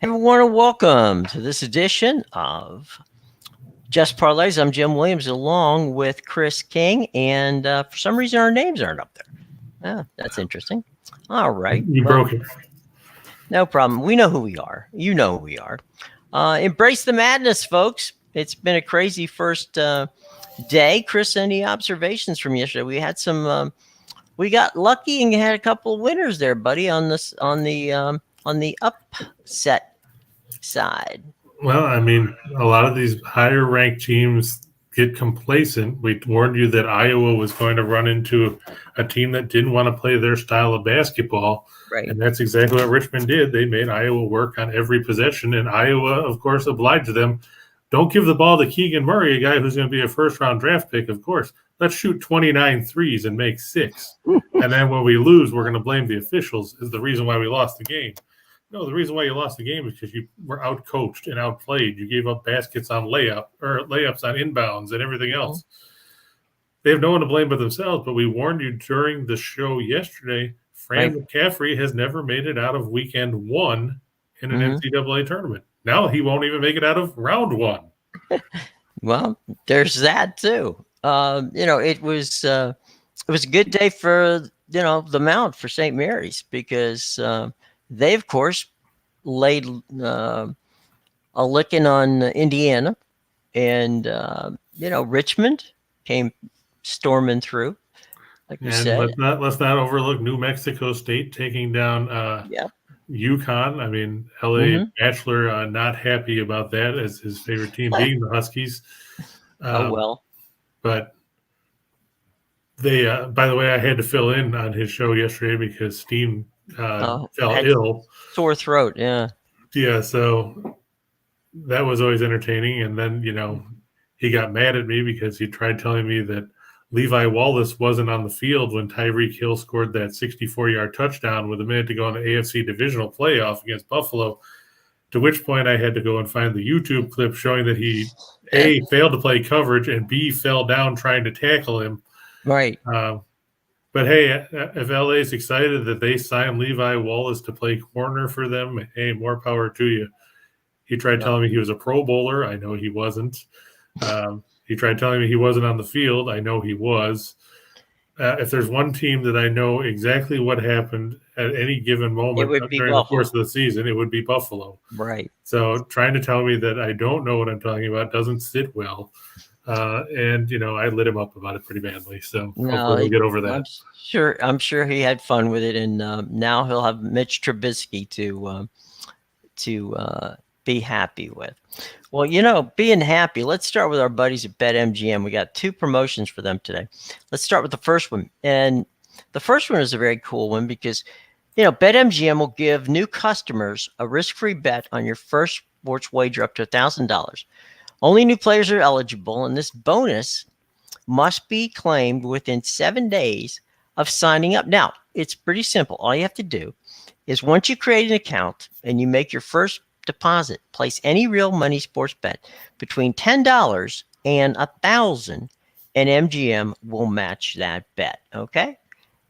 Everyone, and welcome to this edition of Just Parlays. I'm Jim Williams, along with Chris King, and for some reason our names aren't up there. That's interesting. All right, You broke it. No problem. We know who we are. You know who we are. Embrace the madness, folks. It's been a crazy first day. Chris, any observations from yesterday? We had some. We got lucky and had a couple of winners there, buddy, on the upset side. Well, I mean, a lot of these higher ranked teams get complacent. We warned you that Iowa was going to run into a team that didn't want to play their style of basketball. Right. And that's exactly what Richmond did. They made Iowa work on every possession, and Iowa, of course, obliged them. Don't give the ball to Keegan Murray, a guy who's going to be a first-round draft pick, of course. Let's shoot 29 threes and make 6. And then when we lose, we're going to blame the officials is the reason why we lost the game. No, the reason why you lost the game is because you were out-coached and outplayed. You gave up baskets on layups on inbounds and everything else. They have no one to blame but themselves, but we warned you during the show yesterday, Fran McCaffrey has never made it out of weekend 1 in an NCAA tournament. Now he won't even make it out of round 1. Well, there's that too. It was a good day for the Mount for St. Mary's because they, of course, laid a licking on Indiana, and Richmond came storming through. Like you said, let's not overlook New Mexico State taking down UConn. I mean, LA Bachelor not happy about that as his favorite team being the Huskies. But they, by the way, I had to fill in on his show yesterday because Steen fell ill. Sore throat, yeah. Yeah, so that was always entertaining. And then, he got mad at me because he tried telling me that Levi Wallace wasn't on the field when Tyreek Hill scored that 64-yard touchdown with a minute to go in the AFC divisional playoff against Buffalo, to which point I had to go and find the YouTube clip showing that he, A, failed to play coverage, and B, fell down trying to tackle him. Right. But, hey, if LA is excited that they signed Levi Wallace to play corner for them, hey, more power to you. He tried telling me he was a Pro Bowler. I know he wasn't. He tried telling me he wasn't on the field. I know he was. If there's one team that I know exactly what happened at any given moment during the course of the season, it would be Buffalo. Right. So trying to tell me that I don't know what I'm talking about doesn't sit well. And I lit him up about it pretty badly. So hopefully we'll get over that. I'm sure he had fun with it, and now he'll have Mitch Trubisky to be happy with. Well, being happy, let's start with our buddies at BetMGM. We got 2 promotions for them today. Let's start with the first one. And the first one is a very cool one because, BetMGM will give new customers a risk-free bet on your first sports wager up to $1,000. Only new players are eligible, and this bonus must be claimed within 7 days of signing up. Now, it's pretty simple. All you have to do is once you create an account and you make your first deposit, place any real money sports bet between $10 and $1,000, and MGM will match that bet. Okay,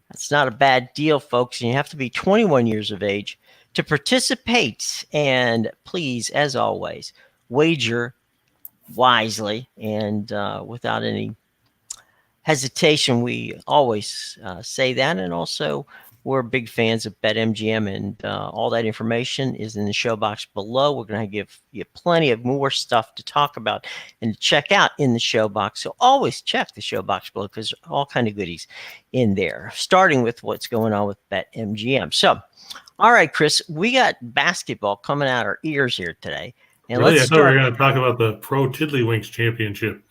that's not a bad deal, folks. And you have to be 21 years of age to participate. And please, as always, wager wisely and without any hesitation. We always say that, and also we're big fans of BetMGM, and all that information is in the show box below. We're going to give you plenty of more stuff to talk about and to check out in the show box. So always check the show box below because there's all kind of goodies in there, starting with what's going on with BetMGM. So, all right, Chris, we got basketball coming out our ears here today. And really? I thought we were going to talk about the Pro Tiddlywinks Championship.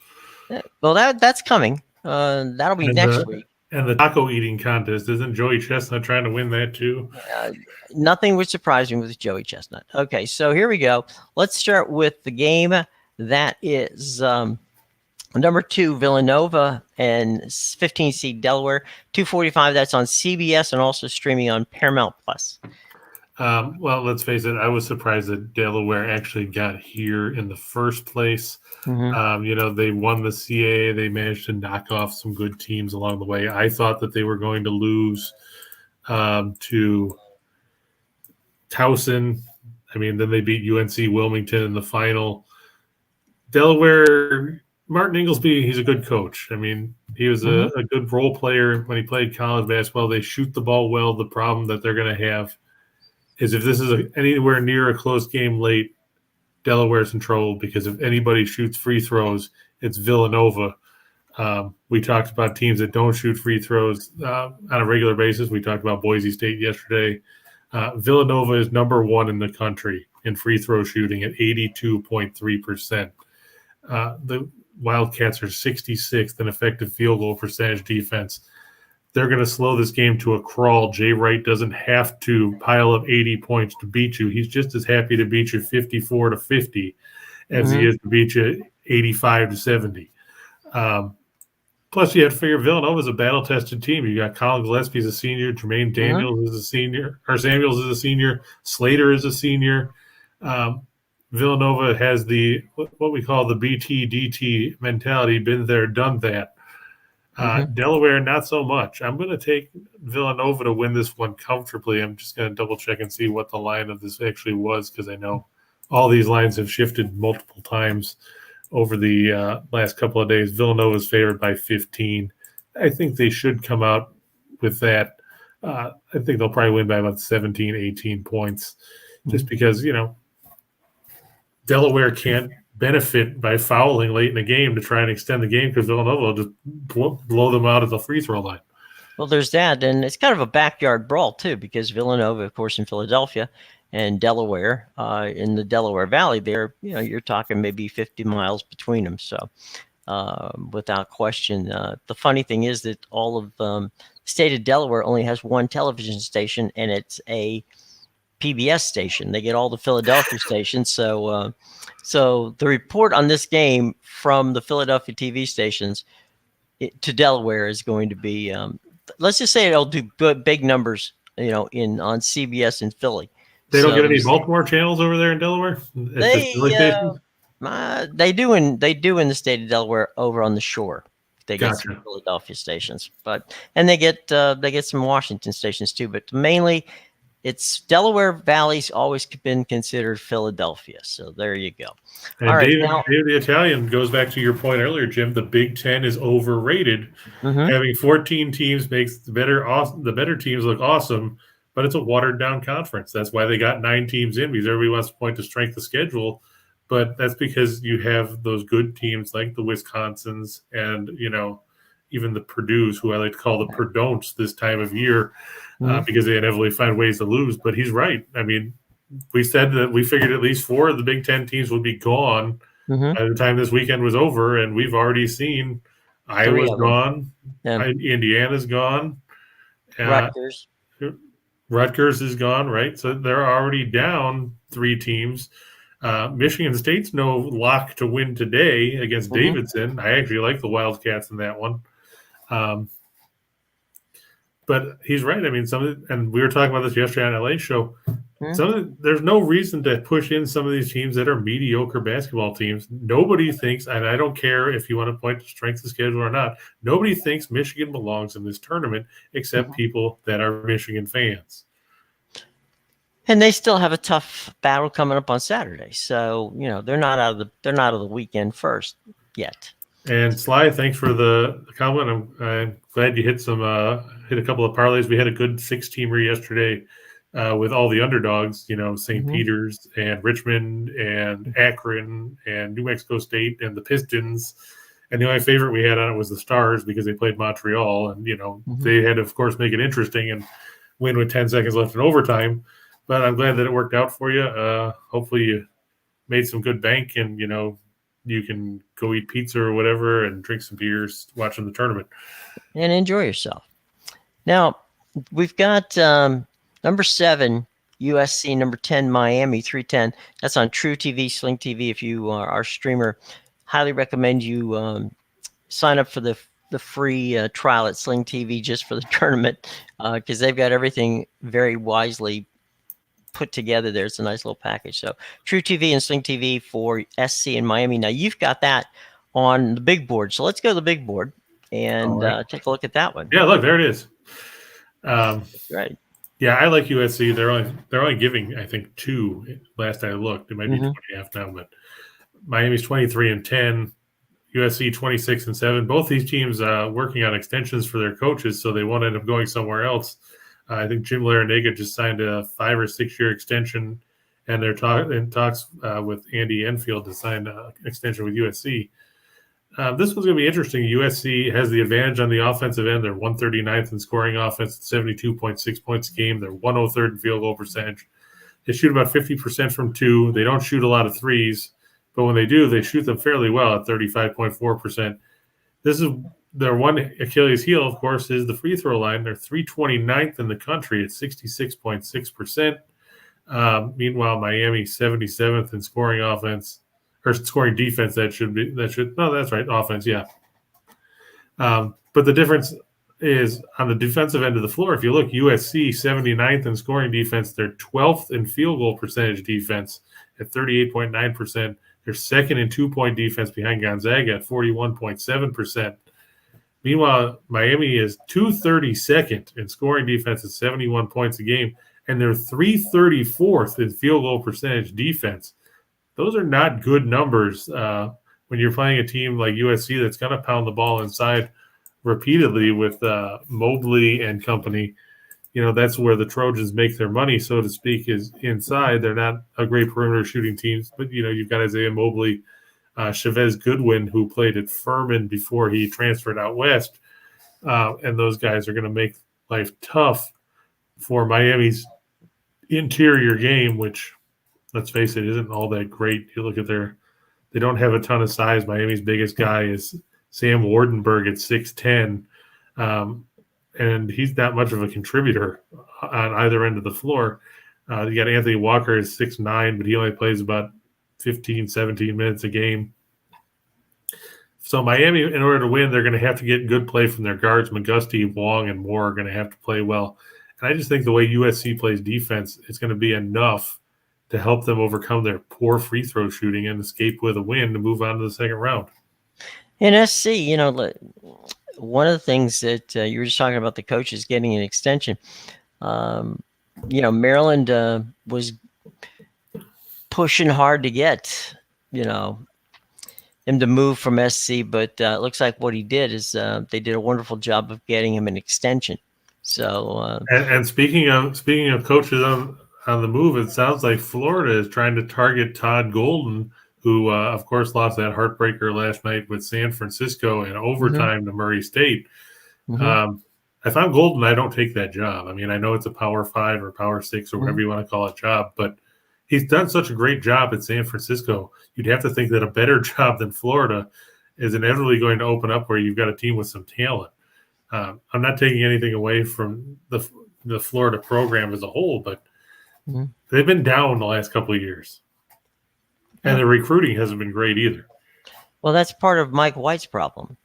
Well, that's coming. That'll be next week. And the taco eating contest, isn't Joey Chestnut trying to win that too? Nothing would surprise me with Joey Chestnut. Okay, so here we go. Let's start with the game that is number 2, Villanova, and 15 seed Delaware, 2:45. That's on CBS and also streaming on Paramount Plus. Well, let's face it, I was surprised that Delaware actually got here in the first place. They won the CAA. They managed to knock off some good teams along the way. I thought that they were going to lose to Towson. I mean, then they beat UNC Wilmington in the final. Delaware, Martin Inglesby, he's a good coach. I mean, he was a good role player when he played college basketball. They shoot the ball well. The problem that they're going to have is if this is anywhere near a close game late, Delaware's in trouble because if anybody shoots free throws, it's Villanova. We talked about teams that don't shoot free throws on a regular basis. We talked about Boise State yesterday. Villanova is number 1 in the country in free throw shooting at 82.3%. The Wildcats are 66th in effective field goal percentage defense. They're going to slow this game to a crawl. Jay Wright doesn't have to pile up 80 points to beat you. He's just as happy to beat you 54-50 as he is to beat you 85-70. Plus, you have to figure Villanova is a battle-tested team. You got Colin Gillespie as a senior, Jermaine Daniels is a senior, or Samuels is a senior, Slater is a senior. Villanova has what we call the BT-DT mentality, been there, done that. Delaware, not so much. I'm going to take Villanova to win this one comfortably. I'm just going to double-check and see what the line of this actually was because I know all these lines have shifted multiple times over the last couple of days. Villanova is favored by 15. I think they should come out with that. I think they'll probably win by about 17, 18 points just because, Delaware can't benefit by fouling late in the game to try and extend the game because Villanova will just blow them out at the free throw line. Well, there's that, and it's kind of a backyard brawl too because Villanova, of course, in Philadelphia, and Delaware in the Delaware Valley. There, you're talking maybe 50 miles between them. So, without question, the funny thing is that all of the state of Delaware only has one television station, and it's a PBS station. They get all the Philadelphia stations. So the report on this game from the Philadelphia TV stations to Delaware is going to be, let's just say it'll do good, big numbers, on CBS in Philly. They don't get any Baltimore channels over there in Delaware. They do in the state of Delaware over on the shore. They get some Philadelphia stations, and they get some Washington stations too. But mainly, it's Delaware Valley's always been considered Philadelphia. So there you go. And all right, David the Italian goes back to your point earlier, Jim. The Big Ten is overrated. Having 14 teams makes the better teams look awesome, but it's a watered down conference. That's why they got 9 teams in because everybody wants to point to strength of schedule. But that's because you have those good teams like the Wisconsins and, even the Purdue's, who I like to call the Purdon'ts this time of year because they inevitably find ways to lose. But he's right. I mean, we said that we figured at least 4 of the Big Ten teams would be gone by the time this weekend was over, and we've already seen Iowa's gone, Indiana's gone, Rutgers is gone, right? So they're already down 3 teams. Michigan State's no lock to win today against Davidson. I actually like the Wildcats in that one. But he's right. I mean, and we were talking about this yesterday on LA show. There's no reason to push in some of these teams that are mediocre basketball teams. Nobody thinks, and I don't care if you want to point to strength of schedule or not, nobody thinks Michigan belongs in this tournament except people that are Michigan fans. And they still have a tough battle coming up on Saturday. So, they're not out of the weekend first yet. And Sly, thanks for the comment. I'm glad you hit a couple of parlays. We had a good 6-teamer yesterday with all the underdogs, St. Peter's and Richmond and Akron and New Mexico State and the Pistons. And the only favorite we had on it was the Stars because they played Montreal. And, they had to, of course, make it interesting and win with 10 seconds left in overtime. But I'm glad that it worked out for you. Hopefully you made some good bank and, you can go eat pizza or whatever and drink some beers watching the tournament. And enjoy yourself. Now, we've got number 7, USC, number 10, Miami, 310. That's on True TV, Sling TV. If you are our streamer, highly recommend you sign up for the free trial at Sling TV just for the tournament because they've got everything very wisely put together there. It's a nice little package. So True TV and Sling TV for SC in Miami. Now you've got that on the big board. So let's go to the big board and take a look at that one. Yeah, look, there it is. Right. Yeah, I like USC. They're only giving, I think, 2. Last I looked, it might be 20.5 now, but Miami's 23-10, USC 26-7. Both these teams working on extensions for their coaches, so they won't end up going somewhere else. I think Jim Larrañaga just signed a 5 or 6 year extension, and they're in talks with Andy Enfield to sign an extension with USC. This one's going to be interesting. USC has the advantage on the offensive end. They're 139th in scoring offense, 72.6 points a game. They're 103rd in field goal percentage. They shoot about 50% from 2. They don't shoot a lot of threes, but when they do, they shoot them fairly well at 35.4%. This is their one Achilles heel, of course, is the free throw line. They're 329th in the country at 66.6%. Meanwhile, Miami 77th in scoring offense. Or scoring defense, that's right, offense, yeah. But the difference is on the defensive end of the floor. If you look, USC 79th in scoring defense, they're 12th in field goal percentage defense at 38.9%. They're second in 2-point defense behind Gonzaga at 41.7%. Meanwhile, Miami is 232nd in scoring defense at 71 points a game, and they're 334th in field goal percentage defense. Those are not good numbers when you're playing a team like USC that's going to pound the ball inside repeatedly with Mobley and company. That's where the Trojans make their money, so to speak, is inside. They're not a great perimeter shooting team, but, you've got Isaiah Mobley, Chavez Goodwin, who played at Furman before he transferred out west, and those guys are going to make life tough for Miami's interior game, which – let's face it, isn't all that great. You look at they don't have a ton of size. Miami's biggest guy is Sam Wardenberg at 6'10", and he's not much of a contributor on either end of the floor. You got Anthony Walker at 6'9", but he only plays about 15, 17 minutes a game. So Miami, in order to win, they're going to have to get good play from their guards. McGusty, Wong, and Moore are going to have to play well. And I just think the way USC plays defense, it's going to be enough to help them overcome their poor free throw shooting and escape with a win to move on to the second round. In SC, one of the things that you were just talking about, the coaches getting an extension. Maryland was pushing hard to get, him to move from SC, but it looks like what he did is they did a wonderful job of getting him an extension. So, and speaking of coaches on the move, it sounds like Florida is trying to target Todd Golden, who, of course, lost that heartbreaker last night with San Francisco in overtime to Murray State. If I'm Golden, I don't take that job. I mean, I know it's a Power 5 or Power 6 or whatever you want to call it job, but he's done such a great job at San Francisco. You'd have to think that a better job than Florida is inevitably going to open up where you've got a team with some talent. I'm not taking anything away from the Florida program as a whole, but they've been down the last couple of years. And the recruiting hasn't been great either. Well, that's part of Mike White's problem.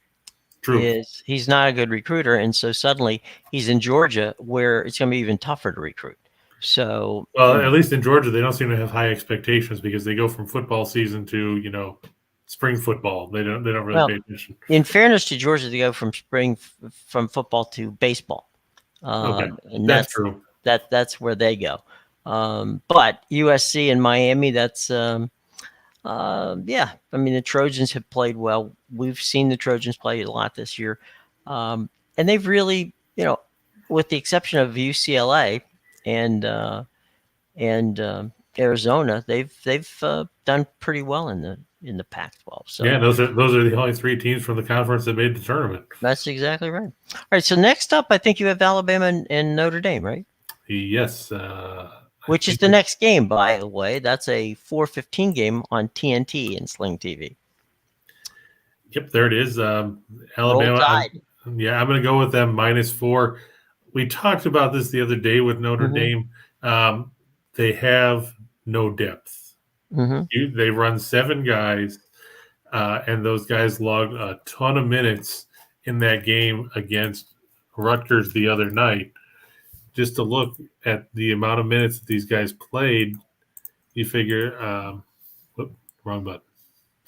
True. Is he's not a good recruiter, and so suddenly he's in Georgia where it's going to be even tougher to recruit. So, well, at least in Georgia, they don't seem to have high expectations because they go from football season to, spring football. They don't really pay attention. In fairness to Georgia, they go from football to baseball. Okay. And that's true. That's where they go. But USC and Miami, that's I mean, the Trojans have played well. We've seen the Trojans play a lot this year. And they've really, with the exception of UCLA and Arizona, they've done pretty well in the Pac-12. So yeah, those are the only 3 teams from the conference that made the tournament. That's exactly right. All right, so next up, I think you have Alabama and Notre Dame, right? Yes. Which is the next game, by the way. That's a 4:15 game on TNT and Sling TV. Yep, there it is. Alabama. I'm going to go with them -4. We talked about this the other day with Notre Dame. They have no depth. They run 7 guys, and those guys logged a ton of minutes in that game against Rutgers the other night. Just to look at the amount of minutes that these guys played, you figure, wrong button,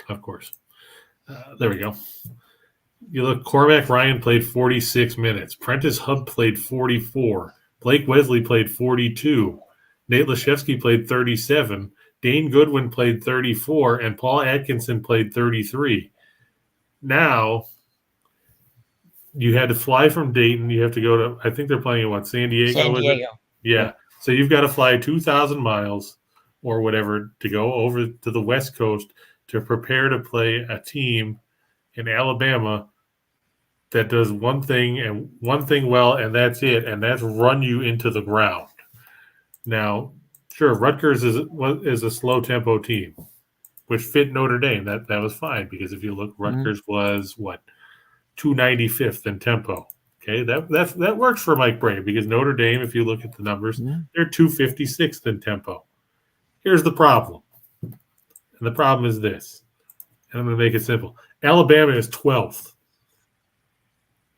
of course. There we go. You look, Cormac Ryan played 46 minutes. Prentice Hub played 44. Blake Wesley played 42. Nate Laszewski played 37. Dane Goodwin played 34. And Paul Atkinson played 33. Now, you had to fly from Dayton. You have to go to, I think they're playing in what, San Diego? San Diego. Yeah. So you've got to fly 2,000 miles or whatever to go over to the West Coast to prepare to play a team in Alabama that does one thing well, and that's it, and that's run you into the ground. Now, sure, Rutgers is a slow tempo team, which fit Notre Dame. That was fine because if you look, Rutgers was what, 295th in tempo. Okay, that works for Mike Brey because Notre Dame, if you look at the numbers, they're 256th in tempo. Here's the problem, and the problem is this, and I'm going to make it simple. Alabama is 12th.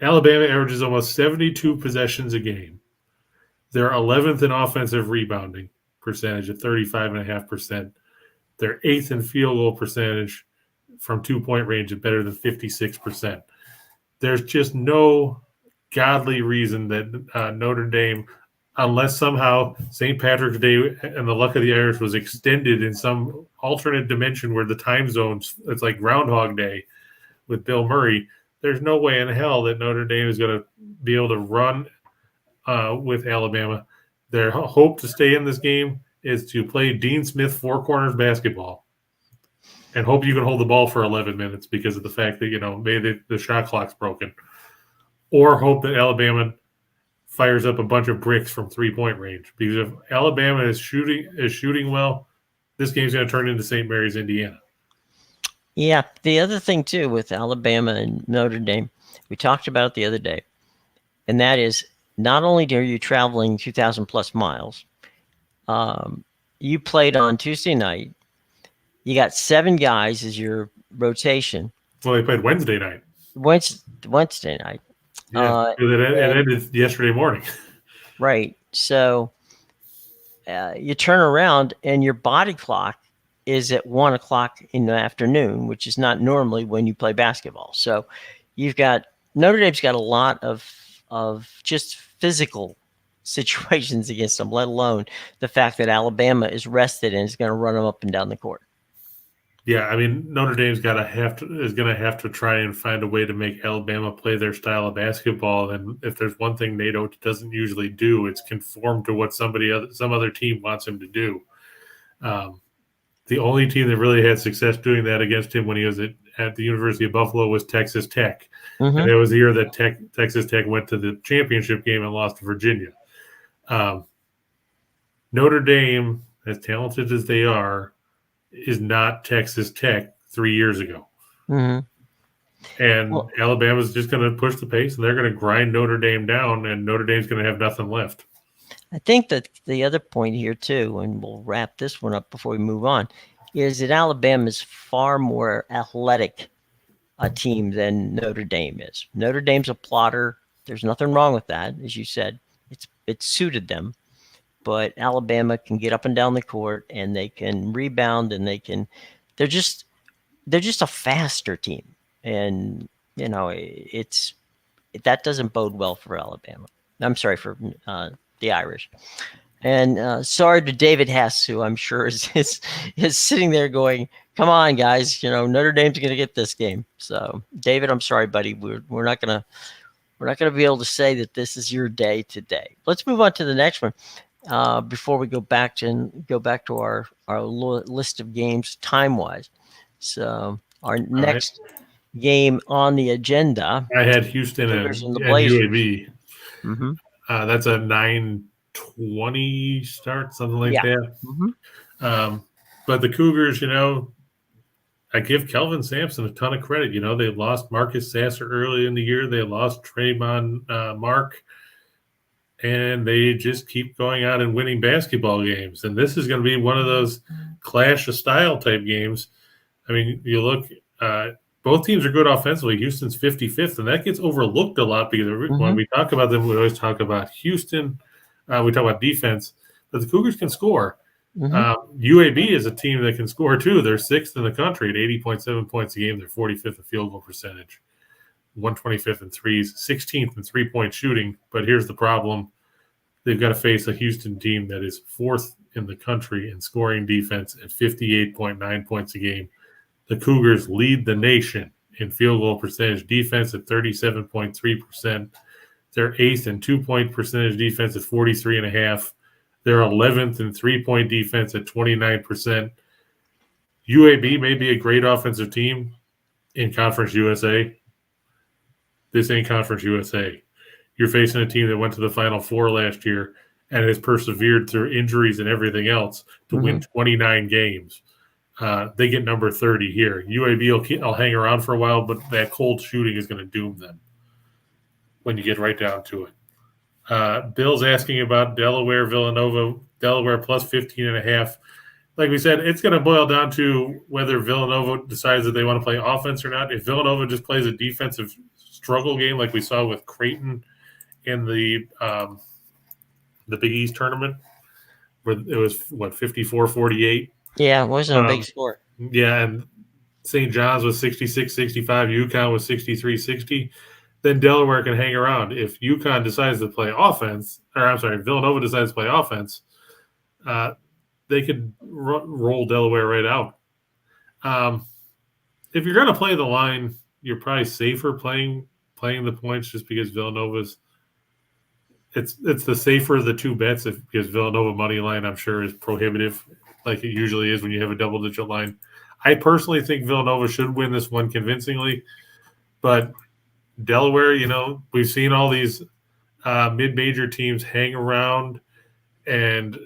Alabama averages almost 72 possessions a game. They're 11th in offensive rebounding percentage at 35.5%. They're 8th in field goal percentage from 2-point range at better than 56%. There's just no godly reason that Notre Dame, unless somehow St. Patrick's Day and the luck of the Irish was extended in some alternate dimension where the time zones, it's like Groundhog Day with Bill Murray, there's no way in hell that Notre Dame is going to be able to run with Alabama. Their hope to stay in this game is to play Dean Smith four corners basketball and hope you can hold the ball for 11 minutes because of the fact that, maybe the shot clock's broken. Or hope that Alabama fires up a bunch of bricks from 3-point range. Because if Alabama is shooting well, this game's going to turn into St. Mary's, Indiana. Yeah, the other thing, too, with Alabama and Notre Dame, we talked about it the other day, and that is not only are you traveling 2,000-plus miles, you played on Tuesday night. You got 7 guys as your rotation. Well, they played Wednesday night. Wednesday night. Yeah, it ended yesterday morning. Right. So you turn around and your body clock is at 1 o'clock in the afternoon, which is not normally when you play basketball. So you've got Notre Dame's got a lot of just physical situations against them, let alone the fact that Alabama is rested and is going to run them up and down the court. Yeah, I mean, Notre Dame's is going to have to try and find a way to make Alabama play their style of basketball. And if there's one thing NATO doesn't usually do, it's conform to what some other team wants him to do. The only team that really had success doing that against him when he was at the University of Buffalo was Texas Tech. Mm-hmm. And it was the year that Texas Tech went to the championship game and lost to Virginia. Notre Dame, as talented as they are, is not Texas Tech 3 years ago. Mm-hmm. And Alabama's just going to push the pace, and they're going to grind Notre Dame down, and Notre Dame's going to have nothing left. I think that the other point here, too, and we'll wrap this one up before we move on, is that Alabama is far more athletic a team than Notre Dame is. Notre Dame's a plotter. There's nothing wrong with that, as you said. It suited them. But Alabama can get up and down the court, and they can rebound, and they're just a faster team. And, that doesn't bode well for Alabama. I'm sorry, for the Irish. And sorry to David Hess, who I'm sure is sitting there going, "Come on, guys! Notre Dame's going to get this game." So, David, I'm sorry, buddy. We're not going to be able to say that this is your day today. Let's move on to the next one before we go back to our list of games time wise. So, our next game on the agenda. I had Houston and UAB. Mm-hmm. That's a 9:20 start, something like that. Mm-hmm. But the Cougars, I give Kelvin Sampson a ton of credit. They lost Marcus Sasser early in the year. They lost Trayvon Mark. And they just keep going out and winning basketball games. And this is going to be one of those clash of style type games. I mean, you look, both teams are good offensively. Houston's 55th, and that gets overlooked a lot because when we talk about them, we always talk about Houston. We talk about defense, but the Cougars can score. Mm-hmm. UAB is a team that can score too. They're 6th in the country at 80.7 points a game. They're 45th in field goal percentage, 125th in threes, 16th in 3-point shooting. But here's the problem. they've got to face a Houston team that is fourth in the country in scoring defense at 58.9 points a game. The Cougars lead the nation in field goal percentage defense at 37.3%. They're eighth in 2-point percentage defense at 43.5%. They're 11th in 3-point defense at 29%. UAB may be a great offensive team in Conference USA. This ain't Conference USA. You're facing a team that went to the Final Four last year and has persevered through injuries and everything else to win 29 games. They get number 30 here. UAB will hang around for a while, but that cold shooting is going to doom them when you get right down to it. Bill's asking about Delaware, Villanova. Delaware plus 15.5. Like we said, it's going to boil down to whether Villanova decides that they want to play offense or not. If Villanova just plays a defensive struggle game like we saw with Creighton in the Big East tournament, where it was, 54-48? Yeah, it wasn't a big score. Yeah, and St. John's was 66-65. UConn was 63-60. Then Delaware can hang around. If UConn decides to play offense, Villanova decides to play offense, they could roll Delaware right out. If you're going to play the line, you're probably safer playing the points just because Villanova's it's the safer of the two bets because Villanova money line, I'm sure, is prohibitive like it usually is when you have a double-digit line. I personally think Villanova should win this one convincingly, but Delaware, we've seen all these mid-major teams hang around and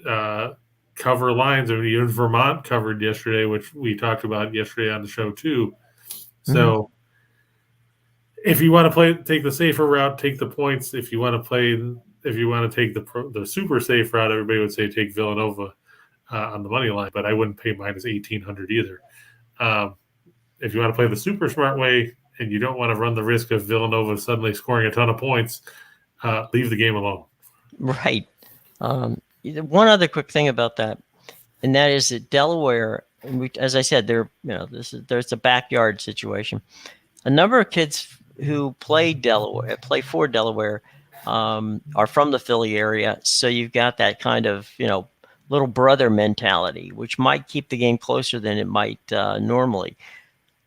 cover lines. I mean, even Vermont covered yesterday, which we talked about yesterday on the show too. So if you want to take the safer route, take the points. If you want to take the super safe route, everybody would say take Villanova on the money line, but I wouldn't pay minus 1,800 either. If you want to play the super smart way and you don't want to run the risk of Villanova suddenly scoring a ton of points, leave the game alone. Right. One other quick thing about that, and that is that Delaware, as I said, there's a backyard situation. A number of kids who play for Delaware, are from the Philly area. So you've got that kind of, little brother mentality, which might keep the game closer than it might normally,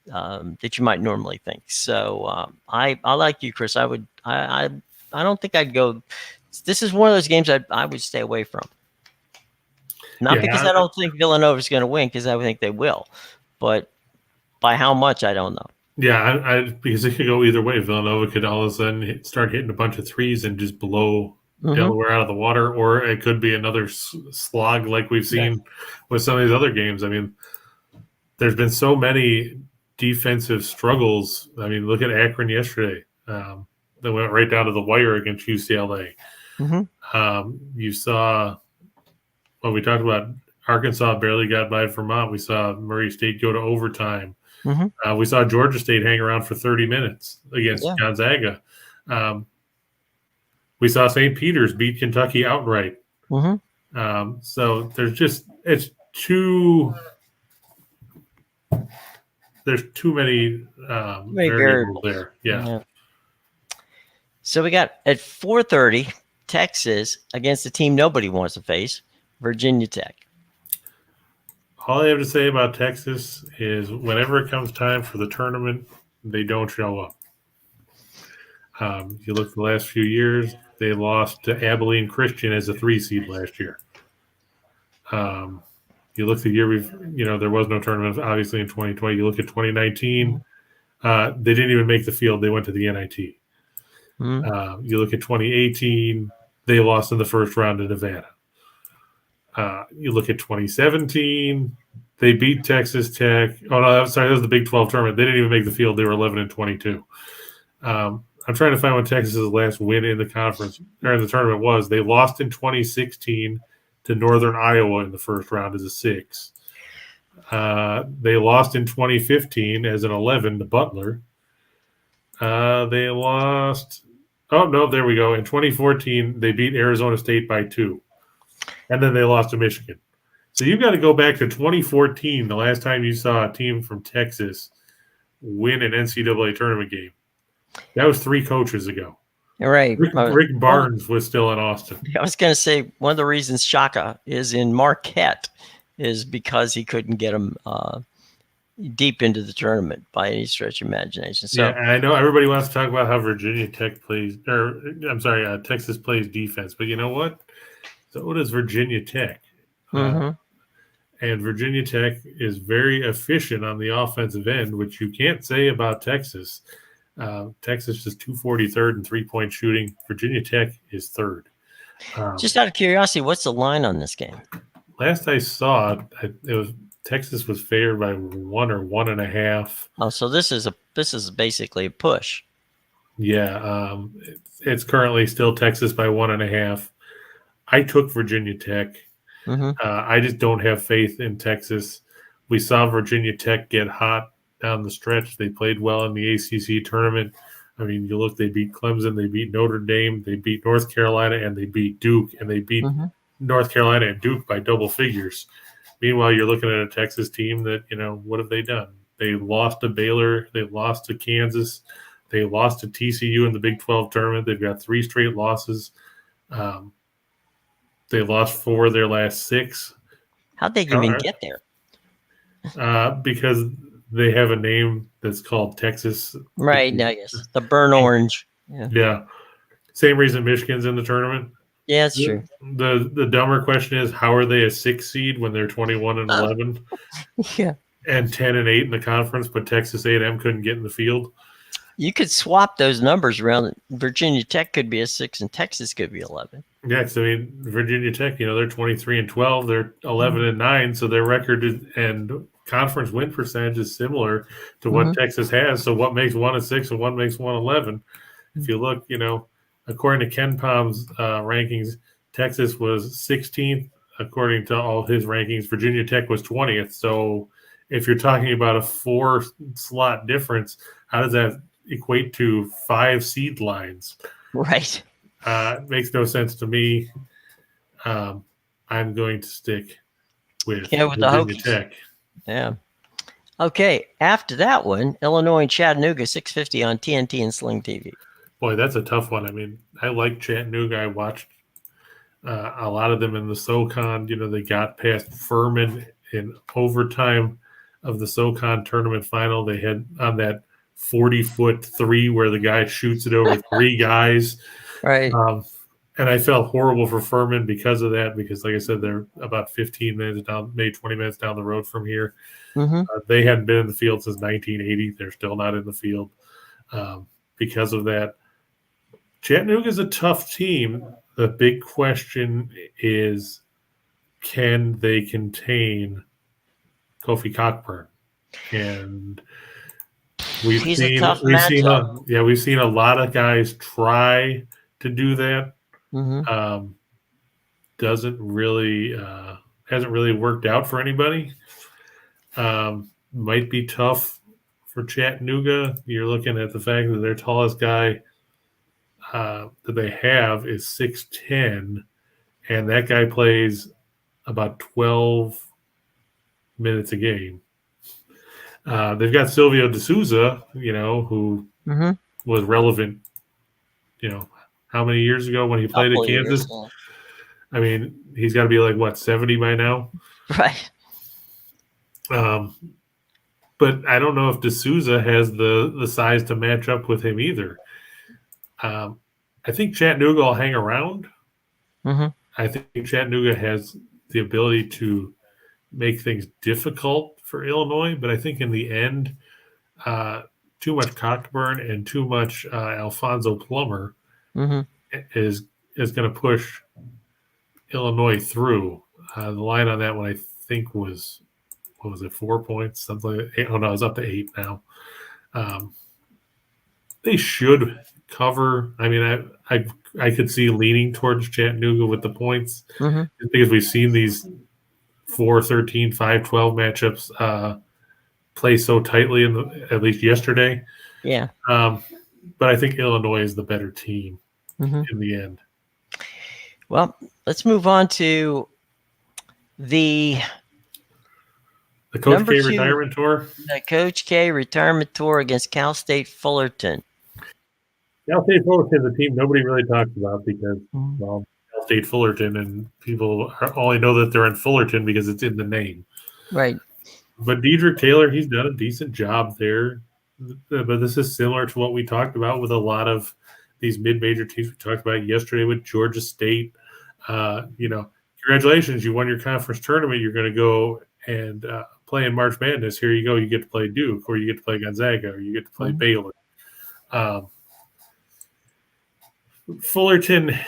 that you might normally think. So I like you, Chris. I don't think I'd go. This is one of those games I would stay away from. Not because I don't think Villanova is going to win, because I would think they will, but by how much, I don't know. Yeah, because it could go either way. Villanova could all of a sudden start hitting a bunch of threes and just blow Delaware out of the water, or it could be another slog like we've seen with some of these other games. I mean, there's been so many defensive struggles. I mean, look at Akron yesterday. They went right down to the wire against UCLA. You saw what we talked about. Arkansas barely got by Vermont. We saw Murray State go to overtime. We saw Georgia State hang around for 30 minutes against Gonzaga. We saw St. Peter's beat Kentucky outright. So there's too many variables there. Yeah. So we got at 4:30 Texas against a team nobody wants to face, Virginia Tech. All I have to say about Texas is whenever it comes time for the tournament, they don't show up. You look at the last few years, they lost to Abilene Christian as a 3 seed last year. You look the year there was no tournament, obviously, in 2020. You look at 2019, they didn't even make the field. They went to the NIT. You look at 2018, they lost in the first round to Nevada. You look at 2017, they beat Texas Tech. Oh, no, sorry, that was the Big 12 tournament. They didn't even make the field. They were 11-22. I'm trying to find when Texas's last win in the conference or in the tournament was. They lost in 2016 to Northern Iowa in the first round as a 6. They lost in 2015 as an 11 to Butler. They lost. Oh, no, there we go. In 2014, they beat Arizona State by 2. And then they lost to Michigan. So you've got to go back to 2014, the last time you saw a team from Texas win an NCAA tournament game. That was 3 coaches ago. Right. Rick Barnes was still in Austin. I was going to say one of the reasons Shaka is in Marquette is because he couldn't get him deep into the tournament by any stretch of imagination. So, yeah, I know everybody wants to talk about how Virginia Tech plays, or I'm sorry, Texas plays defense, but you know what? So does Virginia Tech. mm-hmm. And Virginia Tech is very efficient on the offensive end, which you can't say about Texas. Texas is 243rd in three-point shooting. Virginia Tech is third. Just out of curiosity, what's the line on this game? Last I saw, it was Texas was favored by 1 or 1.5. Oh, so this is basically a push. Yeah, it's currently still Texas by 1.5. I took Virginia Tech. Mm-hmm. I just don't have faith in Texas. We saw Virginia Tech get hot down the stretch. They played well in the ACC tournament. I mean, you look, they beat Clemson, they beat Notre Dame, they beat North Carolina, and they beat Duke, and they beat North Carolina and Duke by double figures. Meanwhile, you're looking at a Texas team that, what have they done? They lost to Baylor, they lost to Kansas, they lost to TCU in the Big 12 tournament. They've got 3 straight losses. They lost 4 of their last 6. How'd they even get there? Because they have a name that's called Texas. Right, I guess. The burnt orange. Yeah. Same reason Michigan's in the tournament. Yeah, that's true. The dumber question is, how are they a 6 seed when they're 21-11? Yeah. And 10-8 in the conference, but Texas A&M couldn't get in the field? You could swap those numbers around. Virginia Tech could be a 6 and Texas could be 11. Yeah, because I mean, Virginia Tech, they're 23-12, they're 11-9, so their record and conference win percentage is similar to what Texas has. So what makes one a 6 and what makes one 11? If you look, according to Ken Palm's rankings, Texas was 16th according to all his rankings. Virginia Tech was 20th. So if you're talking about a 4-slot difference, how does that equate to 5 seed lines? Right. It makes no sense to me. I'm going to stick with Virginia Tech. Yeah. Okay. After that one, Illinois and Chattanooga, 6:50 on TNT and Sling TV. Boy, that's a tough one. I mean, I like Chattanooga. I watched a lot of them in the SoCon. They got past Furman in overtime of the SoCon tournament final. They had on that 40-foot 3 where the guy shoots it over 3 guys. Right. And I felt horrible for Furman because of that, because like I said, they're about 15 minutes down, maybe 20 minutes down the road from here. They hadn't been in the field since 1980. They're still not in the field because of that. Chattanooga is a tough team. The big question is, can they contain Kofi Cockburn? And we've seen a lot of guys try to do that. Hasn't really worked out for anybody. Might be tough for Chattanooga. You're looking at the fact that their tallest guy that they have is 6'10", and that guy plays about 12 minutes a game. They've got Silvio D'Souza, who was relevant, how many years ago when he played at Kansas? I mean, he's got to be like, 70 by now? Right. But I don't know if D'Souza has the size to match up with him either. I think Chattanooga will hang around. I think Chattanooga has the ability to make things difficult for Illinois, but I think in the end, too much Cockburn and too much Alfonso Plummer is going to push Illinois through. The line on that one, I think, was 4 points? Something like that. Oh no, it's up to 8 now. They should cover. I mean, I could see leaning towards Chattanooga with the points because we've seen these 4-13, 5-12 matchups play so tightly at least yesterday. Yeah. But I think Illinois is the better team in the end. Well, let's move on to the Coach K retirement tour. The Coach K retirement tour against Cal State Fullerton. Cal State Fullerton, the team nobody really talks about because, Mhm. well, Cal State Fullerton, and people only know that they're in Fullerton because it's in the name. Right. But Dedrick Taylor, he's done a decent job there. But this is similar to what we talked about with a lot of these mid-major teams. We talked about yesterday with Georgia State. Congratulations, you won your conference tournament. You're going to go and play in March Madness. Here you go. You get to play Duke, or you get to play Gonzaga, or you get to play Mhm. Baylor. Fullerton,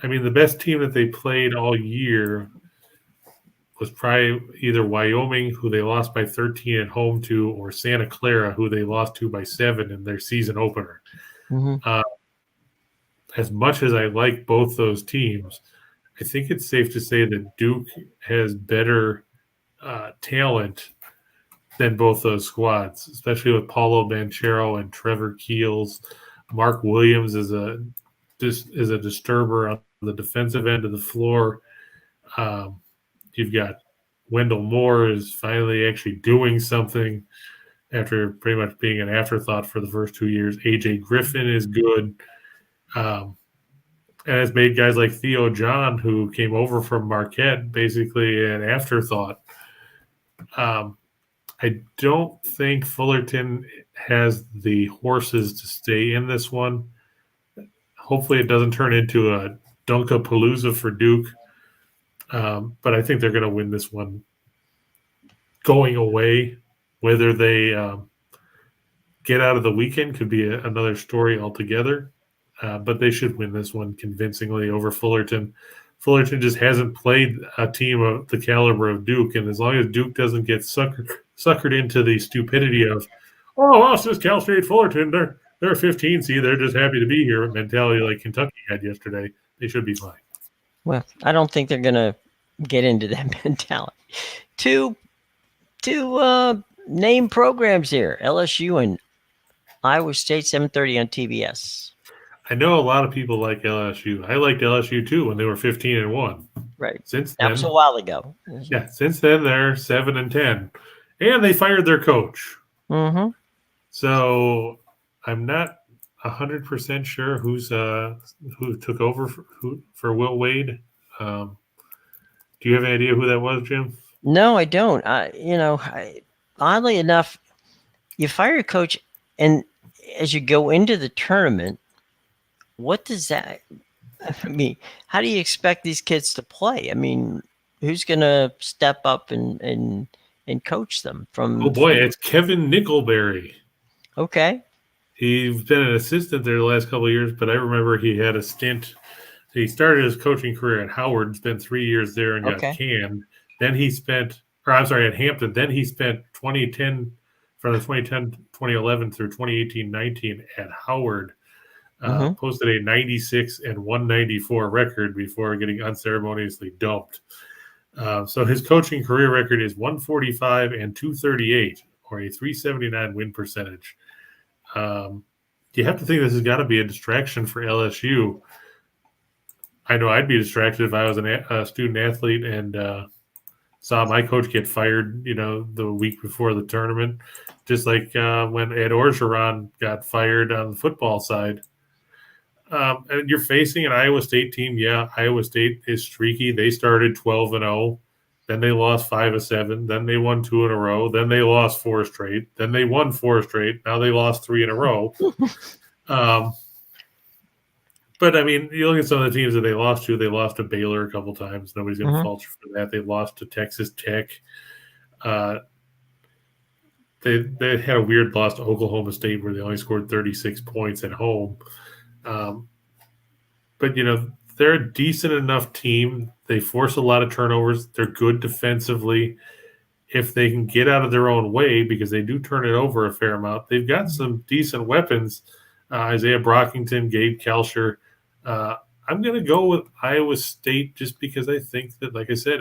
I mean, the best team that they played all year was probably either Wyoming, who they lost by 13 at home to, or Santa Clara, who they lost to by 7 in their season opener. Mhm. As much as I like both those teams, I think it's safe to say that Duke has better talent than both those squads, especially with Paulo Banchero and Trevor Keels. Mark Williams is a disturber on the defensive end of the floor. You've got Wendell Moore is finally actually doing something after pretty much being an afterthought for the first 2 years. AJ Griffin is good. And it's made guys like Theo John, who came over from Marquette, basically an afterthought. I don't think Fullerton has the horses to stay in this one. Hopefully, it doesn't turn into a Dunkapalooza for Duke. But I think they're going to win this one going away. Whether they get out of the weekend could be another story altogether. But they should win this one convincingly over Fullerton. Fullerton just hasn't played a team of the caliber of Duke, and as long as Duke doesn't get suckered into the stupidity of, oh, well, it's just Cal State Fullerton, they're 15 seed, they're just happy to be here mentality like Kentucky had yesterday, they should be fine. Well, I don't think they're going to get into that mentality. Two name programs here: LSU and Iowa State, 7:30 on TBS. I know a lot of people like LSU. I liked LSU too when they were 15-1. Right. Since That then, was a while ago. yeah, since then they're 7-10, and they fired their coach. Mm-hmm. So I'm not 100% sure who took over for Will Wade. Do you have any idea who that was, Jim? No, I don't. Oddly enough, you fire a coach, and as you go into the tournament, what does that? I mean, how do you expect these kids to play? I mean, who's going to step up and coach them from? Oh boy, it's Kevin Nickelberry. Okay. He's been an assistant there the last couple of years, but I remember he had a stint. He started his coaching career at Howard, spent 3 years there and got canned. Then he spent, at Hampton. Then he spent 2010 from the 2010-2011 through 2018-19 at Howard. Posted a 96 and 194 record before getting unceremoniously dumped. So his coaching career record is 145 and 238, or a 379 win percentage. You have to think this has got to be a distraction for LSU. I know I'd be distracted if I was a student athlete and saw my coach get fired, the week before the tournament, just like when Ed Orgeron got fired on the football side. And you're facing an Iowa State team. Yeah, Iowa State is streaky. They started 12-0. Then they lost 5 of 7. Then they won 2 in a row. Then they lost 4 straight. Then they won 4 straight. Now they lost 3 in a row. But, I mean, you look at some of the teams that they lost to. They lost to Baylor a couple times. Nobody's going to fault you for that. They lost to Texas Tech. They had a weird loss to Oklahoma State where they only scored 36 points at home. But, they're a decent enough team. They force a lot of turnovers. They're good defensively. If they can get out of their own way, because they do turn it over a fair amount, they've got some decent weapons. Isaiah Brockington, Gabe Kalsher. I'm going to go with Iowa State just because I think that, like I said,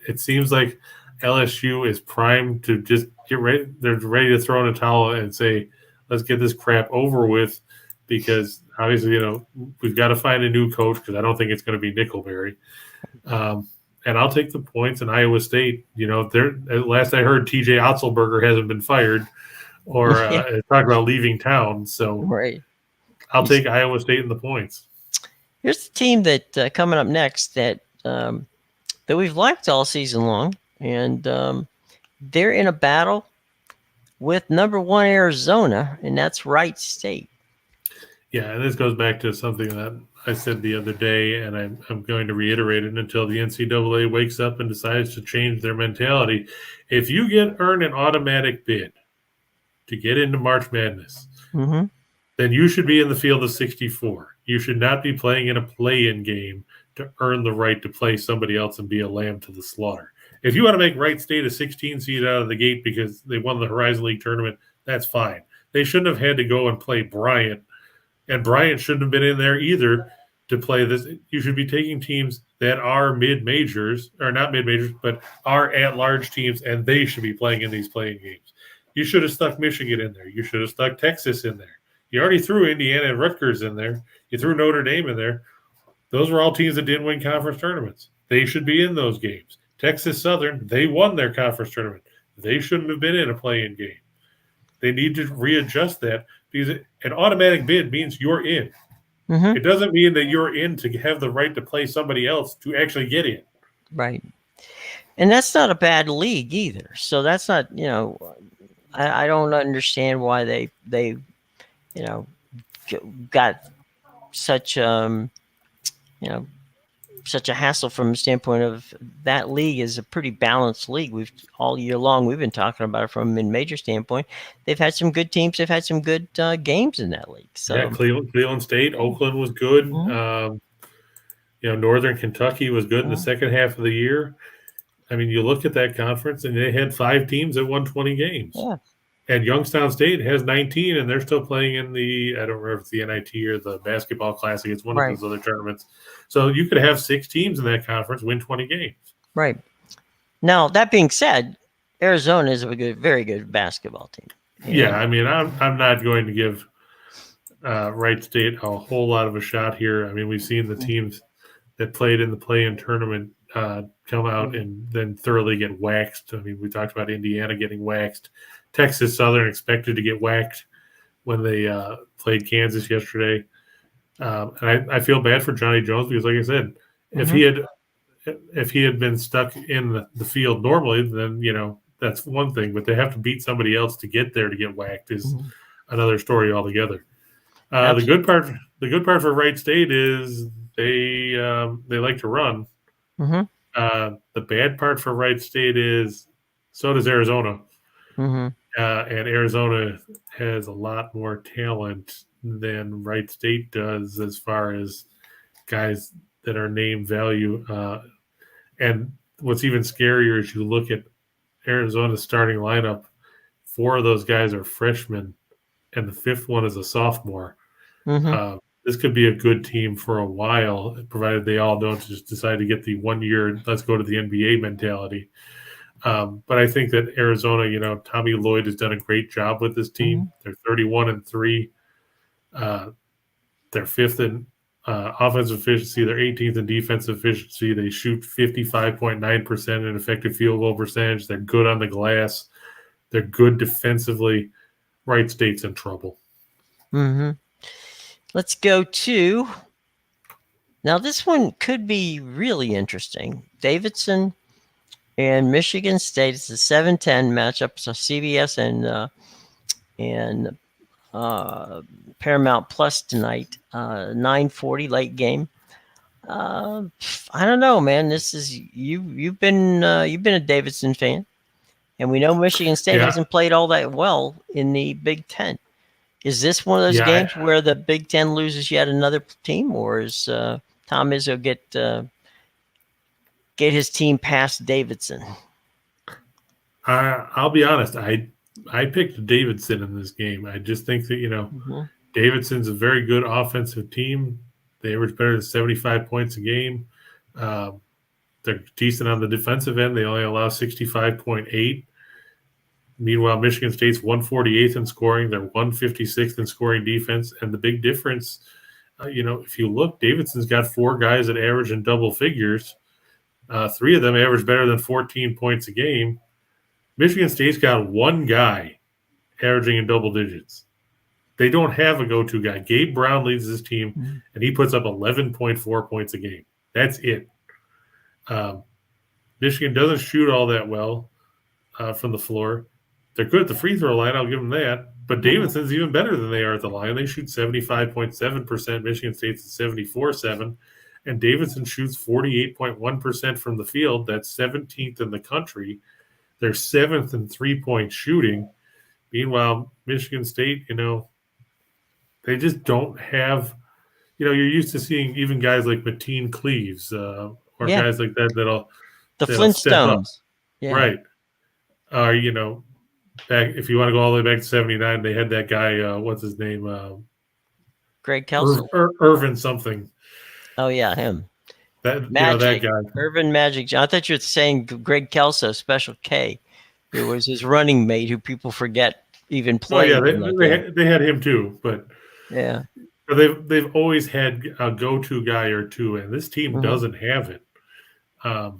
it seems like LSU is primed to just get ready. They're ready to throw in a towel and say, let's get this crap over with, because obviously, we've got to find a new coach, because I don't think it's going to be Nickelberry. And I'll take the points in Iowa State. Last I heard, TJ Otzelberger hasn't been fired or talked about leaving town. So right. I'll take Iowa State in the points. Here's the team that coming up next that we've liked all season long, and they're in a battle with number 1 Arizona, and that's Wright State. Yeah, and this goes back to something that I said the other day, and I'm going to reiterate it until the NCAA wakes up and decides to change their mentality. If you earn an automatic bid to get into March Madness, then you should be in the field of 64. You should not be playing in a play-in game to earn the right to play somebody else and be a lamb to the slaughter. If you want to make Wright State a 16 seed out of the gate because they won the Horizon League tournament, that's fine. They shouldn't have had to go and play Bryant, and Bryant shouldn't have been in there either to play this. You should be taking teams that are mid-majors, or not mid-majors, but are at-large teams, and they should be playing in these playing games. You should have stuck Michigan in there. You should have stuck Texas in there. You already threw Indiana and Rutgers in there. You threw Notre Dame in there. Those were all teams that didn't win conference tournaments. They should be in those games. Texas Southern, they won their conference tournament. They shouldn't have been in a play-in game. They need to readjust that because an automatic bid means you're in. It doesn't mean that you're in to have the right to play somebody else to actually get in. Right. And that's not a bad league either. So that's not, I don't understand why they got such such a hassle from the standpoint of that league is a pretty balanced league. We've all year long we've been talking about it from a mid-major standpoint. They've had some good teams. They've had some good games in that league. So yeah, Cleveland State, Oakland was good. Northern Kentucky was good in the second half of the year. I mean, you look at that conference, and they had 5 teams that won 20 games. Yeah. And Youngstown State has 19, and they're still playing in I don't remember if it's the NIT or the Basketball Classic. It's one of those other tournaments. So you could have 6 teams in that conference win 20 games. Right. Now, that being said, Arizona is a very good basketball team. Yeah, I mean, I'm not going to give Wright State a whole lot of a shot here. I mean, we've seen the teams that played in the play-in tournament come out and then thoroughly get waxed. I mean, we talked about Indiana getting waxed. Texas Southern expected to get whacked when they played Kansas yesterday. And I feel bad for Johnny Jones because, like I said, if he had been stuck in the field normally, then, that's one thing. But they have to beat somebody else to get there to get whacked is another story altogether. The good part for Wright State is they like to run. The bad part for Wright State is so does Arizona. And Arizona has a lot more talent than Wright State does as far as guys that are name value. And what's even scarier is you look at Arizona's starting lineup. 4 of those guys are freshmen, and the 5th one is a sophomore. This could be a good team for a while, provided they all don't just decide to get the 1 year, let's go to the NBA mentality. But I think that Arizona, Tommy Lloyd has done a great job with this team. They're 31-3. They're 5th in offensive efficiency. They're 18th in defensive efficiency. They shoot 55.9% in effective field goal percentage. They're good on the glass. They're good defensively. Wright State's in trouble. Let's go to now. This one could be really interesting. Davidson and Michigan State. It's a 7-10 matchup. So CBS and Paramount Plus tonight. 9:40 late game. I don't know, man. This is you've been a Davidson fan, and we know Michigan State hasn't played all that well in the Big Ten. Is this one of those games where the Big Ten loses yet another team, or is Tom Izzo get his team past Davidson? I'll be honest. I picked Davidson in this game. I just think that Davidson's a very good offensive team. They average better than 75 points a game. They're decent on the defensive end. They only allow 65.8. Meanwhile, Michigan State's 148th in scoring. They're 156th in scoring defense. And the big difference, if you look, Davidson's got 4 guys that average in double figures. 3 of them average better than 14 points a game. Michigan State's got 1 guy averaging in double digits. They don't have a go-to guy. Gabe Brown leads this team, Mhm. and he puts up 11.4 points a game. That's it. Michigan doesn't shoot all that well from the floor. They're good at the free throw line. I'll give them that. But Davidson's even better than they are at the line. They shoot 75.7%. Michigan State's at 74.7%. And Davidson shoots 48.1% from the field. That's 17th in the country. They're 7th in three-point shooting. Meanwhile, Michigan State, they just don't have, you're used to seeing even guys like Mateen Cleaves or guys like that The that'll step up. Flintstones. Yeah. Right. Back, if you want to go all the way back to 79, they had that guy, what's his name? Greg Kelso. Irvin something. Oh, yeah, him. That Magic. that guy. Irvin Magic. I thought you were saying Greg Kelso, Special K. It was his running mate who people forget even played. Oh, yeah, they had him too. But yeah, they've always had a go-to guy or two, and this team doesn't have it. I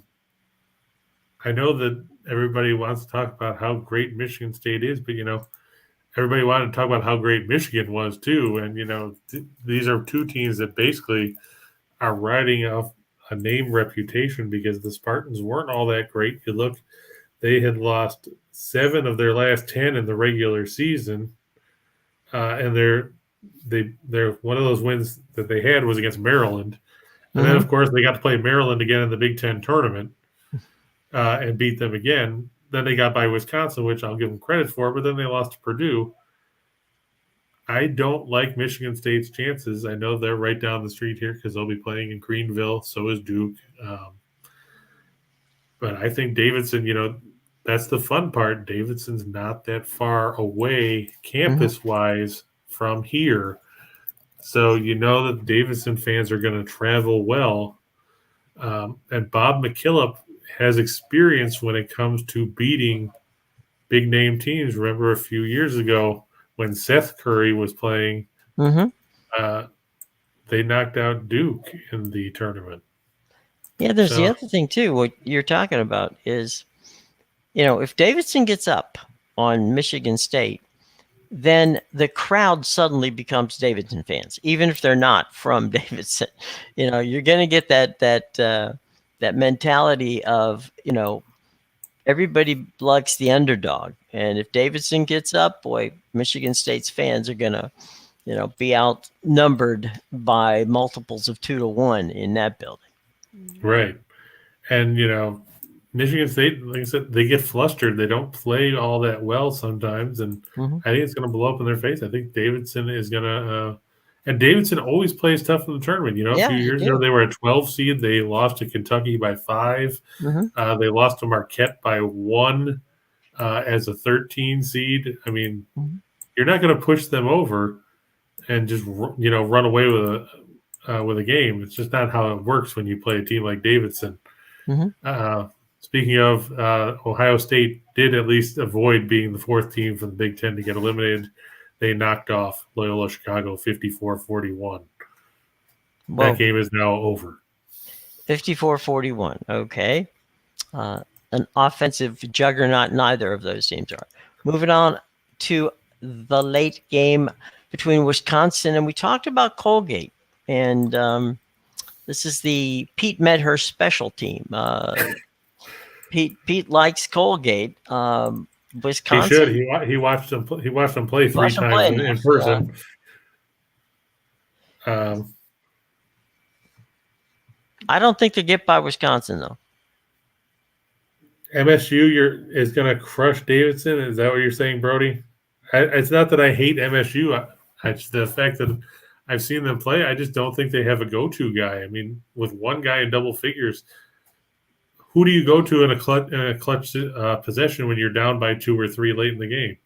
know that everybody wants to talk about how great Michigan State is, but everybody wanted to talk about how great Michigan was too. And these are two teams that basically are riding off a name reputation because the Spartans weren't all that great. You look, they had lost 7 of their last 10 in the regular season, and they're one of those wins that they had was against Maryland, and then of course they got to play Maryland again in the Big Ten tournament. And beat them again. Then they got by Wisconsin, which I'll give them credit for, but then they lost to Purdue. I don't like Michigan State's chances. I know they're right down the street here because they'll be playing in Greenville. So is Duke. But I think Davidson, that's the fun part. Davidson's not that far away campus-wise from here. So that Davidson fans are going to travel well. And Bob McKillop has experience when it comes to beating big name teams. Remember a few years ago when Seth Curry was playing, they knocked out Duke in the tournament. Yeah, there's the other thing too. What you're talking about is, if Davidson gets up on Michigan State, then the crowd suddenly becomes Davidson fans, even if they're not from Davidson. You're going to get that mentality of, everybody likes the underdog. And if Davidson gets up, boy, Michigan State's fans are going to, be outnumbered by multiples of 2-1 in that building. Right. And, Michigan State, like I said, they get flustered. They don't play all that well sometimes. And I think it's going to blow up in their face. I think Davidson is going to and Davidson always plays tough in the tournament. A few years ago, they were a 12 seed. They lost to Kentucky by 5. They lost to Marquette by 1 as a 13 seed. I mean, you're not going to push them over and just, run away with a game. It's just not how it works when you play a team like Davidson. Speaking of, Ohio State did at least avoid being the 4th team from the Big Ten to get eliminated. They knocked off Loyola Chicago 54-41. That game is now over. 54-41. Okay. An offensive juggernaut neither of those teams are. Moving on to the late game between Wisconsin, and we talked about Colgate. And this is the Pete Medhurst special team. Pete likes Colgate. Wisconsin. He should. He watched them. He watched them play 3 times in person. I don't think they get by Wisconsin though. MSU is going to crush Davidson. Is that what you're saying, Brody? It's not that I hate MSU. It's the fact that I've seen them play. I just don't think they have a go-to guy. I mean, with one guy in double figures, who do you go to in a clutch possession when you're down by 2 or 3 late in the game?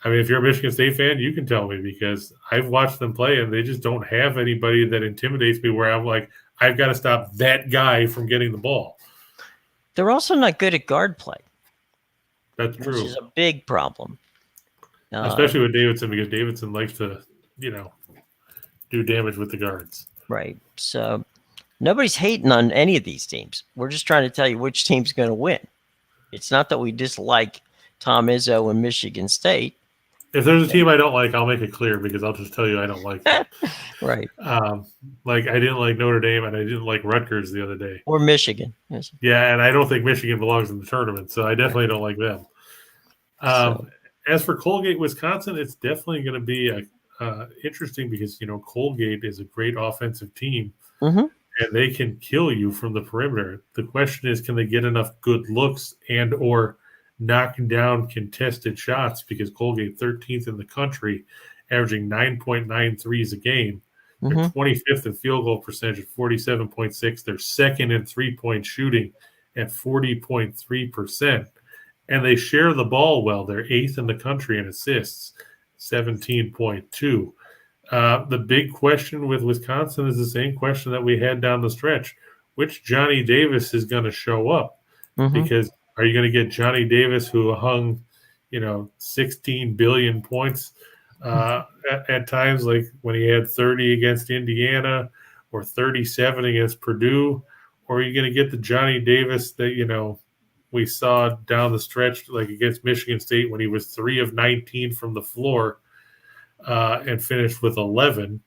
I mean, if you're a Michigan State fan, you can tell me because I've watched them play and they just don't have anybody that intimidates me where I'm like, I've got to stop that guy from getting the ball. They're also not good at guard play. That's true. Which is a big problem. Especially with Davidson because Davidson likes to, do damage with the guards. Right. So nobody's hating on any of these teams. We're just trying to tell you which team's going to win. It's not that we dislike Tom Izzo and Michigan State. If there's a team I don't like, I'll make it clear because I'll just tell you I don't like them. Right. Like I didn't like Notre Dame and I didn't like Rutgers the other day. Or Michigan. Yes. Yeah, and I don't think Michigan belongs in the tournament, so I definitely don't like them. As for Colgate, Wisconsin, it's definitely going to be interesting because Colgate is a great offensive team, mm-hmm. and they can kill you from the perimeter. The question is, can they get enough good looks and or knock down contested shots? Because Colgate 13th in the country, averaging 9.9 threes a game. They're 25th in field goal percentage at 47.6. They're second in three-point shooting at 40.3%. And they share the ball well. They're eighth in the country in assists, 17.2. The big question with Wisconsin is the same question that we had down the stretch. Which Johnny Davis is going to show up? Because are you going to get Johnny Davis who hung, 16 billion points at times, like when he had 30 against Indiana or 37 against Purdue? Or are you going to get the Johnny Davis that, we saw down the stretch, like against Michigan State when he was 3 of 19 from the floor and finished with 11,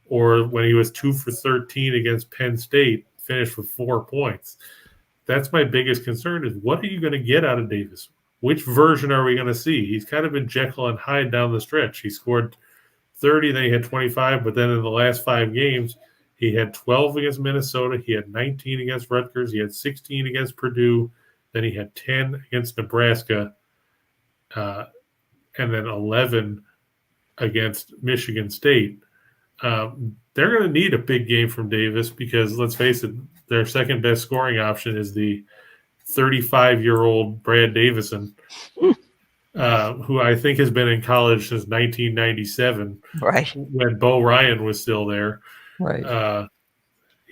or when he was 2 for 13 against Penn State, finished with 4 points. That's my biggest concern is what are you going to get out of Davis? Which version are we going to see? He's kind of been Jekyll and Hyde down the stretch. He scored 30, then he had 25, but then in the last 5 games, he had 12 against Minnesota, he had 19 against Rutgers, he had 16 against Purdue, then he had 10 against Nebraska, and then 11 against Michigan State. They're going to need a big game from Davis because, let's face it, their second best scoring option is the 35-year-old Brad Davison, who I think has been in college since 1997, right, when Bo Ryan was still there. Right.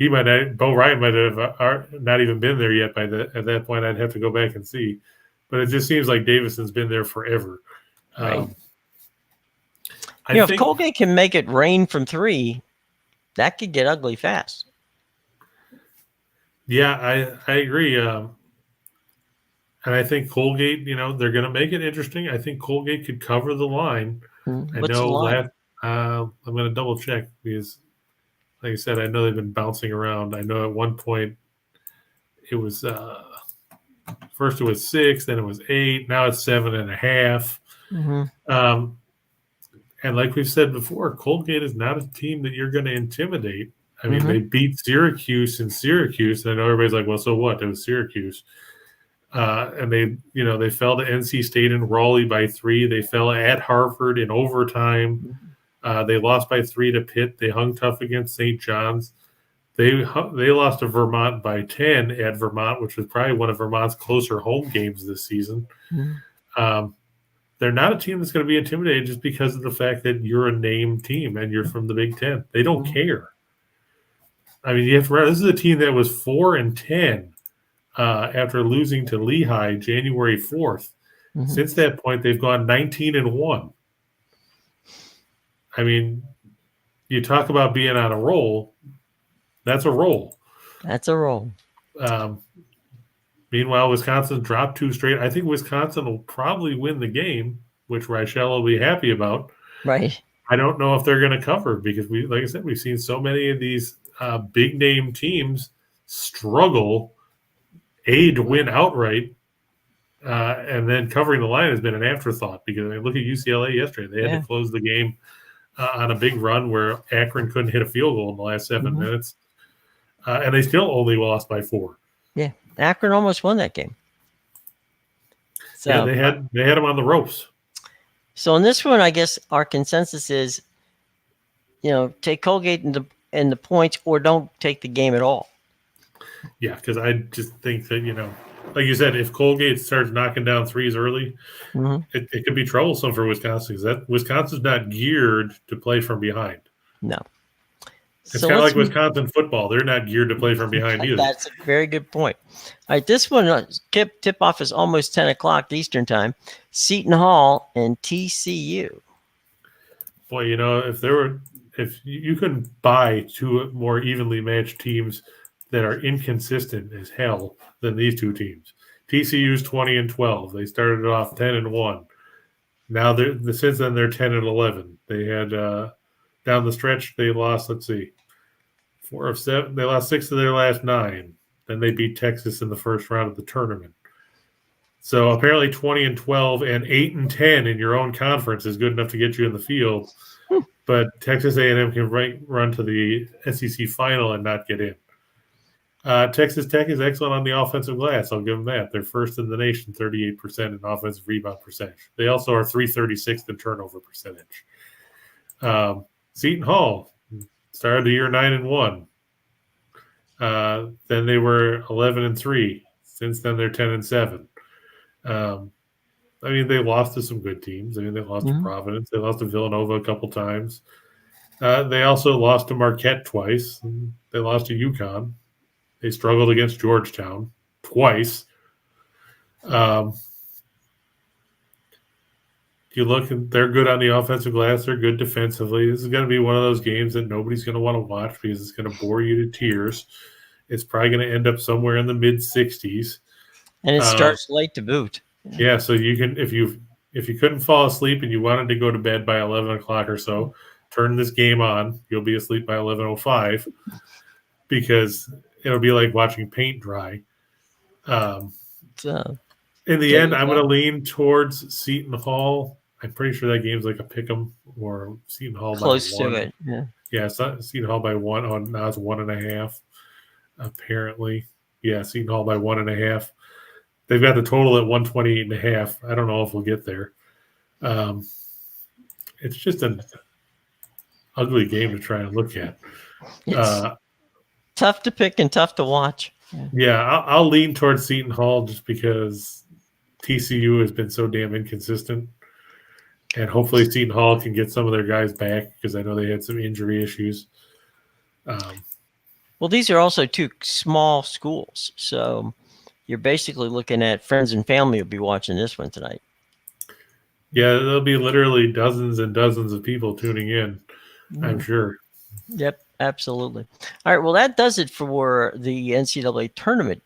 Bo Ryan might have not even been there yet at that point. I'd have to go back and see, but it just seems like Davison's been there forever. Right. If Colgate can make it rain from 3, that could get ugly fast. Yeah, I agree. And I think Colgate, they're going to make it interesting. I think Colgate could cover the line. What's the line? I'm going to double check because, like I said, I know they've been bouncing around. I know at one point it was first it was 6, then it was 8, now it's 7.5. And like we've said before, Colgate is not a team that you're going to intimidate. I mean, they beat Syracuse in Syracuse. And I know everybody's like, well, so what? It was Syracuse. And they fell to NC State and Raleigh by 3. They fell at Harvard in overtime. They lost by 3 to Pitt. They hung tough against St. John's. They lost to Vermont by 10 at Vermont, which was probably one of Vermont's closer home games this season. They're not a team that's going to be intimidated just because of the fact that you're a named team and you're from the Big Ten. They don't care. I mean, this is a team that was 4-10 after losing to Lehigh January 4th. Since that point, they've gone 19-1. I mean, you talk about being on a roll. That's a roll. That's a roll. Meanwhile, Wisconsin dropped 2 straight. I think Wisconsin will probably win the game, which Rochelle will be happy about. Right. I don't know if they're going to cover because like I said, we've seen so many of these big name teams struggle to win outright, and then covering the line has been an afterthought because look at UCLA yesterday. They had to close the game on a big run where Akron couldn't hit a field goal in the last 7 minutes, and they still only lost by 4. Yeah, Akron almost won that game. So, yeah, they had them on the ropes. So in this one, I guess our consensus is, take Colgate in the points or don't take the game at all. Yeah, because I just think that, like you said, if Colgate starts knocking down threes early, it could be troublesome for Wisconsin because Wisconsin's not geared to play from behind. No. It's kind of like Wisconsin football. They're not geared to play from behind either. That's a very good point. All right, this one, tip-off is almost 10 o'clock Eastern time. Seton Hall and TCU. Boy, if you can buy 2 more evenly matched teams that are inconsistent as hell than these 2 teams. TCU's 20-12. They started off 10-1. Now since then they're 10-11. They had down the stretch they lost. Let's see, 4 of 7. They lost 6 of their last 9. Then they beat Texas in the first round of the tournament. So apparently 20-12 and 8-10 in your own conference is good enough to get you in the field. But Texas A&M can run to the SEC final and not get in. Texas Tech is excellent on the offensive glass. I'll give them that. They're first in the nation, 38% in offensive rebound percentage. They also are 336th in turnover percentage. Seton Hall started the year 9-1. Then they were 11-3. Since then, they're 10-7. I mean, they lost to some good teams. I mean, they lost to Providence. They lost to Villanova a couple times. They also lost to Marquette twice. They lost to UConn. They struggled against Georgetown twice. You look, and they're good on the offensive glass. They're good defensively. This is going to be one of those games that nobody's going to want to watch because it's going to bore you to tears. It's probably going to end up somewhere in the mid-60s. And it starts late to boot. Yeah, so you can, if you couldn't fall asleep and you wanted to go to bed by 11 o'clock or so, turn this game on. You'll be asleep by 11:05 because it'll be like watching paint dry. In the end, I'm going to lean towards Seton Hall. I'm pretty sure that game's like a pick'em or Seton Hall close by 1. to it. Yeah, it's not Seton Hall by 1. Oh, now it's 1.5. Apparently, yeah, Seton Hall by 1.5. They've got the total at 128.5. I don't know if we'll get there. It's just an ugly game to try and look at. It's tough to pick and tough to watch. Yeah, I'll lean towards Seton Hall just because TCU has been so damn inconsistent. And hopefully Seton Hall can get some of their guys back because I know they had some injury issues. Well, these are also 2 small schools. So you're basically looking at friends and family will be watching this one tonight. Yeah, there'll be literally dozens and dozens of people tuning in, I'm sure. Yep, absolutely. All right, well, that does it for the NCAA tournament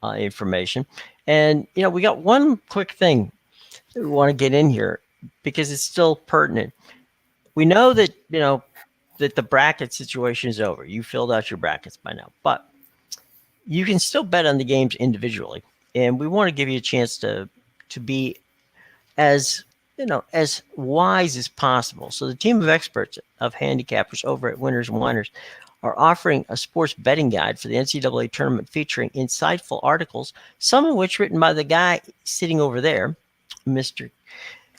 information. And, we got one quick thing that we want to get in here because it's still pertinent. We know that, that the bracket situation is over. You filled out your brackets by now, but you can still bet on the games individually. And we want to give you a chance to be as wise as possible. So the team of experts of handicappers over at Winners and Whiners are offering a sports betting guide for the NCAA tournament featuring insightful articles, some of which written by the guy sitting over there, Mr.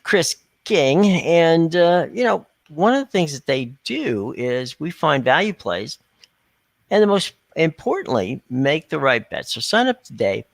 Chris King. And, one of the things that they do is we find value plays and the most importantly, make the right bet. So sign up today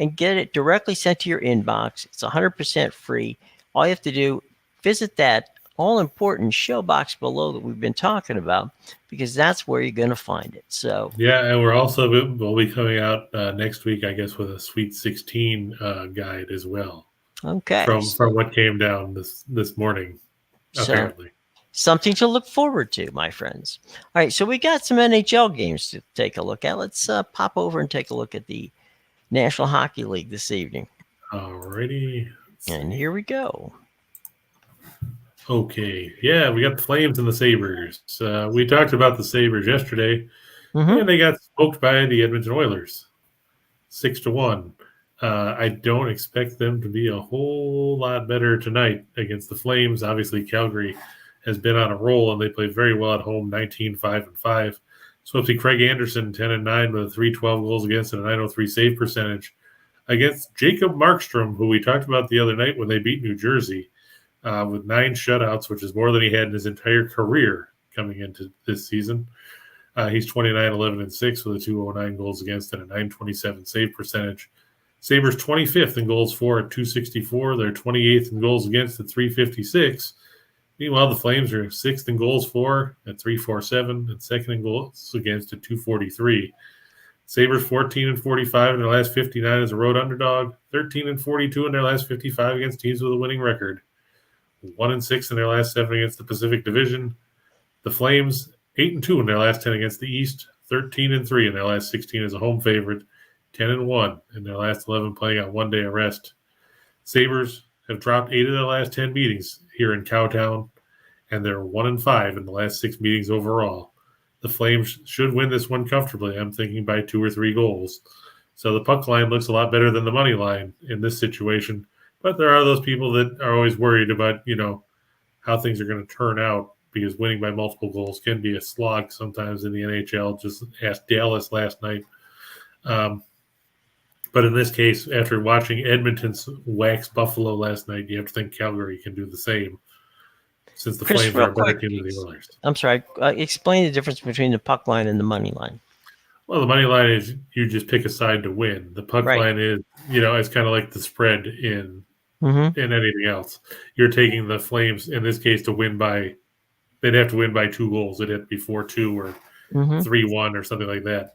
and get it directly sent to your inbox. It's 100% free. All you have to do, visit that all-important show box below that we've been talking about because that's where you're going to find it. So yeah, and we'll be coming out next week, I guess, with a Sweet 16 guide as well. Okay. From what came down this morning, apparently. So, something to look forward to, my friends. All right, so we got some NHL games to take a look at. Let's pop over and take a look at the National Hockey League this evening. Alrighty. And here we go. Okay. Yeah, we got the Flames and the Sabres. We talked about the Sabres yesterday, and they got smoked by the Edmonton Oilers, 6-1. I don't expect them to be a whole lot better tonight against the Flames. Obviously, Calgary has been on a roll, and they played very well at home, 19-5-5. Swifty Craig Anderson, 10-9 with 312 goals against and a 903 save percentage against Jacob Markstrom, who we talked about the other night when they beat New Jersey, with 9 shutouts, which is more than he had in his entire career coming into this season. He's 29-11-6 with a 209 goals against and a 927 save percentage. Sabres 25th in goals for at 264. They're 28th in goals against at 356. Meanwhile, the Flames are 6th in goals for at 347 and 2nd in goals against at 243. Sabres 14-45 in their last 59 as a road underdog, 13-42 in their last 55 against teams with a winning record, 1-6 in their last 7 against the Pacific Division. The Flames 8-2 in their last 10 against the East, 13-3 in their last 16 as a home favorite, 10-1 in their last 11 playing on 1 day of rest. Sabres have dropped 8 of their last 10 meetings here in Cowtown, and they're 1-5 in the last 6 meetings overall. The Flames should win this one comfortably. I'm thinking by 2 or 3 goals. So the puck line looks a lot better than the money line in this situation. But there are those people that are always worried about, how things are going to turn out, because winning by multiple goals can be a slog sometimes in the NHL. Just ask Dallas last night. But in this case, after watching Edmonton's wax Buffalo last night, you have to think Calgary can do the same, since the Chris, Flames real are a better quick, team than the Oilers. I'm sorry. Explain the difference between the puck line and the money line. Well, the money line is you just pick a side to win. The puck Right. line is, it's kind of like the spread in Mm-hmm. anything else. You're taking the Flames, in this case, to win by – they'd have to win by 2 goals. It'd have to be 4-2 or 3-1 or something like that.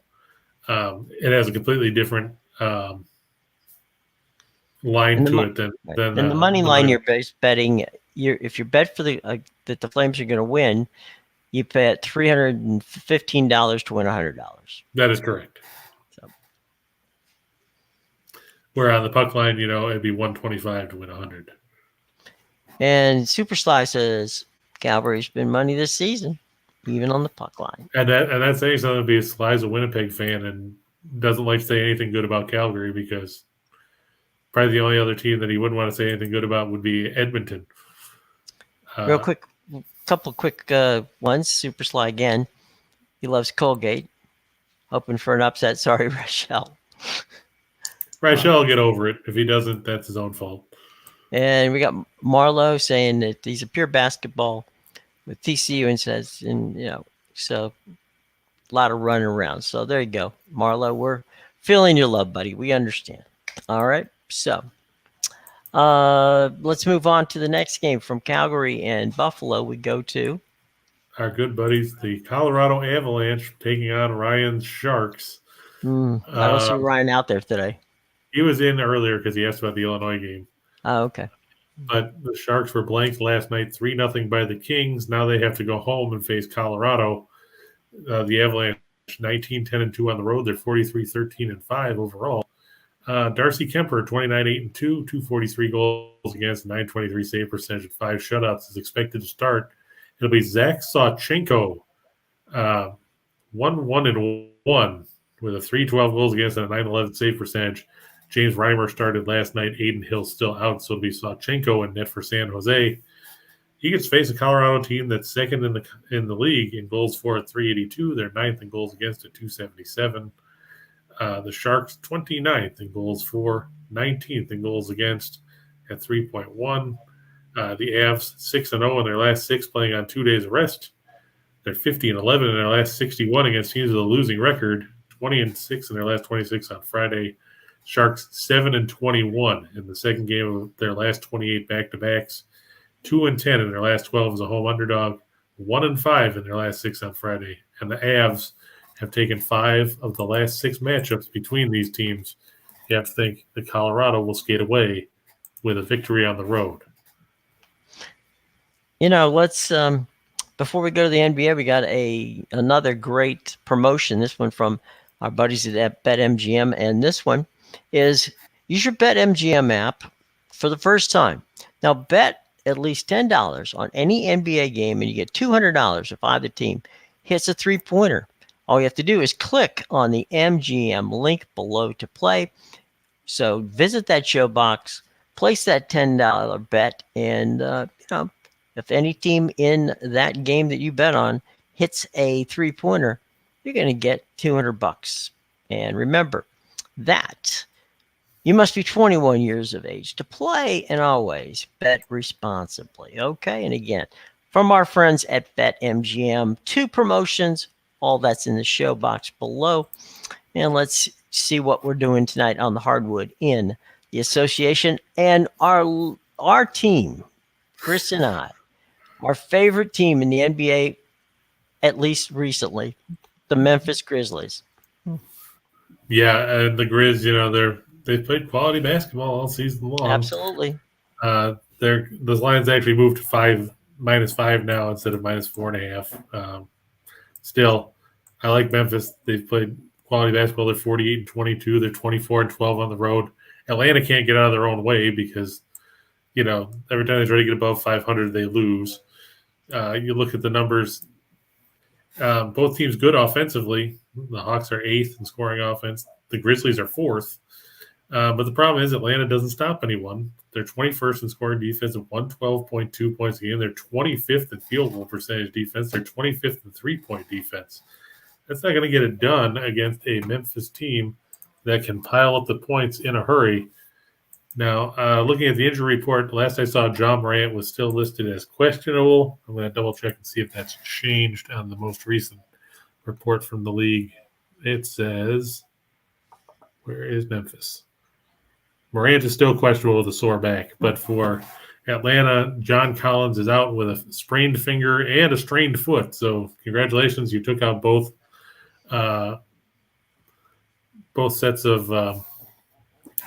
It has a completely different line to it than the money line. You're betting. If you bet for that the Flames are going to win, you bet $315 to win $100. That is correct. So. Where on the puck line, it'd be 125 to win 100. And Super Sly says Calgary's been money this season, even on the puck line. And that's saying something, because Sly's a Winnipeg fan and doesn't like to say anything good about Calgary, because probably the only other team that he wouldn't want to say anything good about would be Edmonton. Real quick, couple quick ones. Super Sly again. He loves Colgate. Hoping for an upset. Sorry, Rochelle. Rochelle will get over it. If he doesn't, that's his own fault. And we got Marlowe saying that he's a pure basketball with TCU, and says, so a lot of running around. So there you go, Marlowe. We're feeling your love, buddy. We understand. All right. So let's move on to the next game. From Calgary and Buffalo, we go to our good buddies, the Colorado Avalanche, taking on Ryan's Sharks. I don't see Ryan out there today. He was in earlier because he asked about the Illinois game. Oh, okay. But the Sharks were blanked last night, 3-0 by the Kings. Now they have to go home and face Colorado. The Avalanche 19-10-2 on the road. They're 43-13-5 overall. Darcy Kemper, 29-8-2, 243 goals against, 923 save percentage, and 5 shutouts, is expected to start. It'll be Zach Sawchenko, 1-1-1 with a 312 goals against and a 911 save percentage. James Reimer started last night. Aiden Hill's still out, so it'll be Sawchenko in net for San Jose. He gets to face a Colorado team that's second in the league in goals for at 382. They're 9th in goals against at 277. The Sharks 29th in goals for, 19th in goals against at 3.1. The Avs 6-0 in their last 6, playing on 2 days of rest. They're 50-11 in their last 61 against teams with a losing record. 20-6 in their last 26 on Friday. Sharks 7-21 in the second game of their last 28 back-to-backs. 2-10 in their last 12 as a home underdog. 1-5 in their last 6 on Friday. And the Avs have taken 5 of the last 6 matchups between these teams. You have to think that Colorado will skate away with a victory on the road. Let's before we go to the NBA, we got another great promotion. This one from our buddies at BetMGM, and this one is use your BetMGM app for the first time. Now bet at least $10 on any NBA game, and you get $200 if either team hits a 3-pointer. All you have to do is click on the MGM link below to play. So visit that show box, place that $10 bet, and if any team in that game that you bet on hits a 3-pointer, you're going to get $200. And remember that you must be 21 years of age to play, and always bet responsibly. Okay. And again, from our friends at BetMGM, 2 promotions, all that's in the show box below. And let's see what we're doing tonight on the hardwood in the association. And our team, Chris and I, our favorite team in the NBA, at least recently, the Memphis Grizzlies. Yeah, and the Grizz, they've played quality basketball all season long. Absolutely. Those lines actually moved to -5 now instead of -4.5. Still, I like Memphis. They've played quality basketball. They're 48-22. They're 24-12 on the road. Atlanta can't get out of their own way because every time they try to get above 500, they lose. You look at the numbers. Both teams good offensively. The Hawks are 8th in scoring offense. The Grizzlies are 4th. But the problem is Atlanta doesn't stop anyone. They're 21st in scoring defense at 112.2 points a game. They're 25th in field goal percentage defense. They're 25th in three-point defense. That's not going to get it done against a Memphis team that can pile up the points in a hurry. Now, looking at the injury report, last I saw, John Morant was still listed as questionable. I'm going to double-check and see if that's changed on the most recent report from the league. It says, where is Memphis? Morant is still questionable with a sore back, but for Atlanta, John Collins is out with a sprained finger and a strained foot. So congratulations, you took out both sets of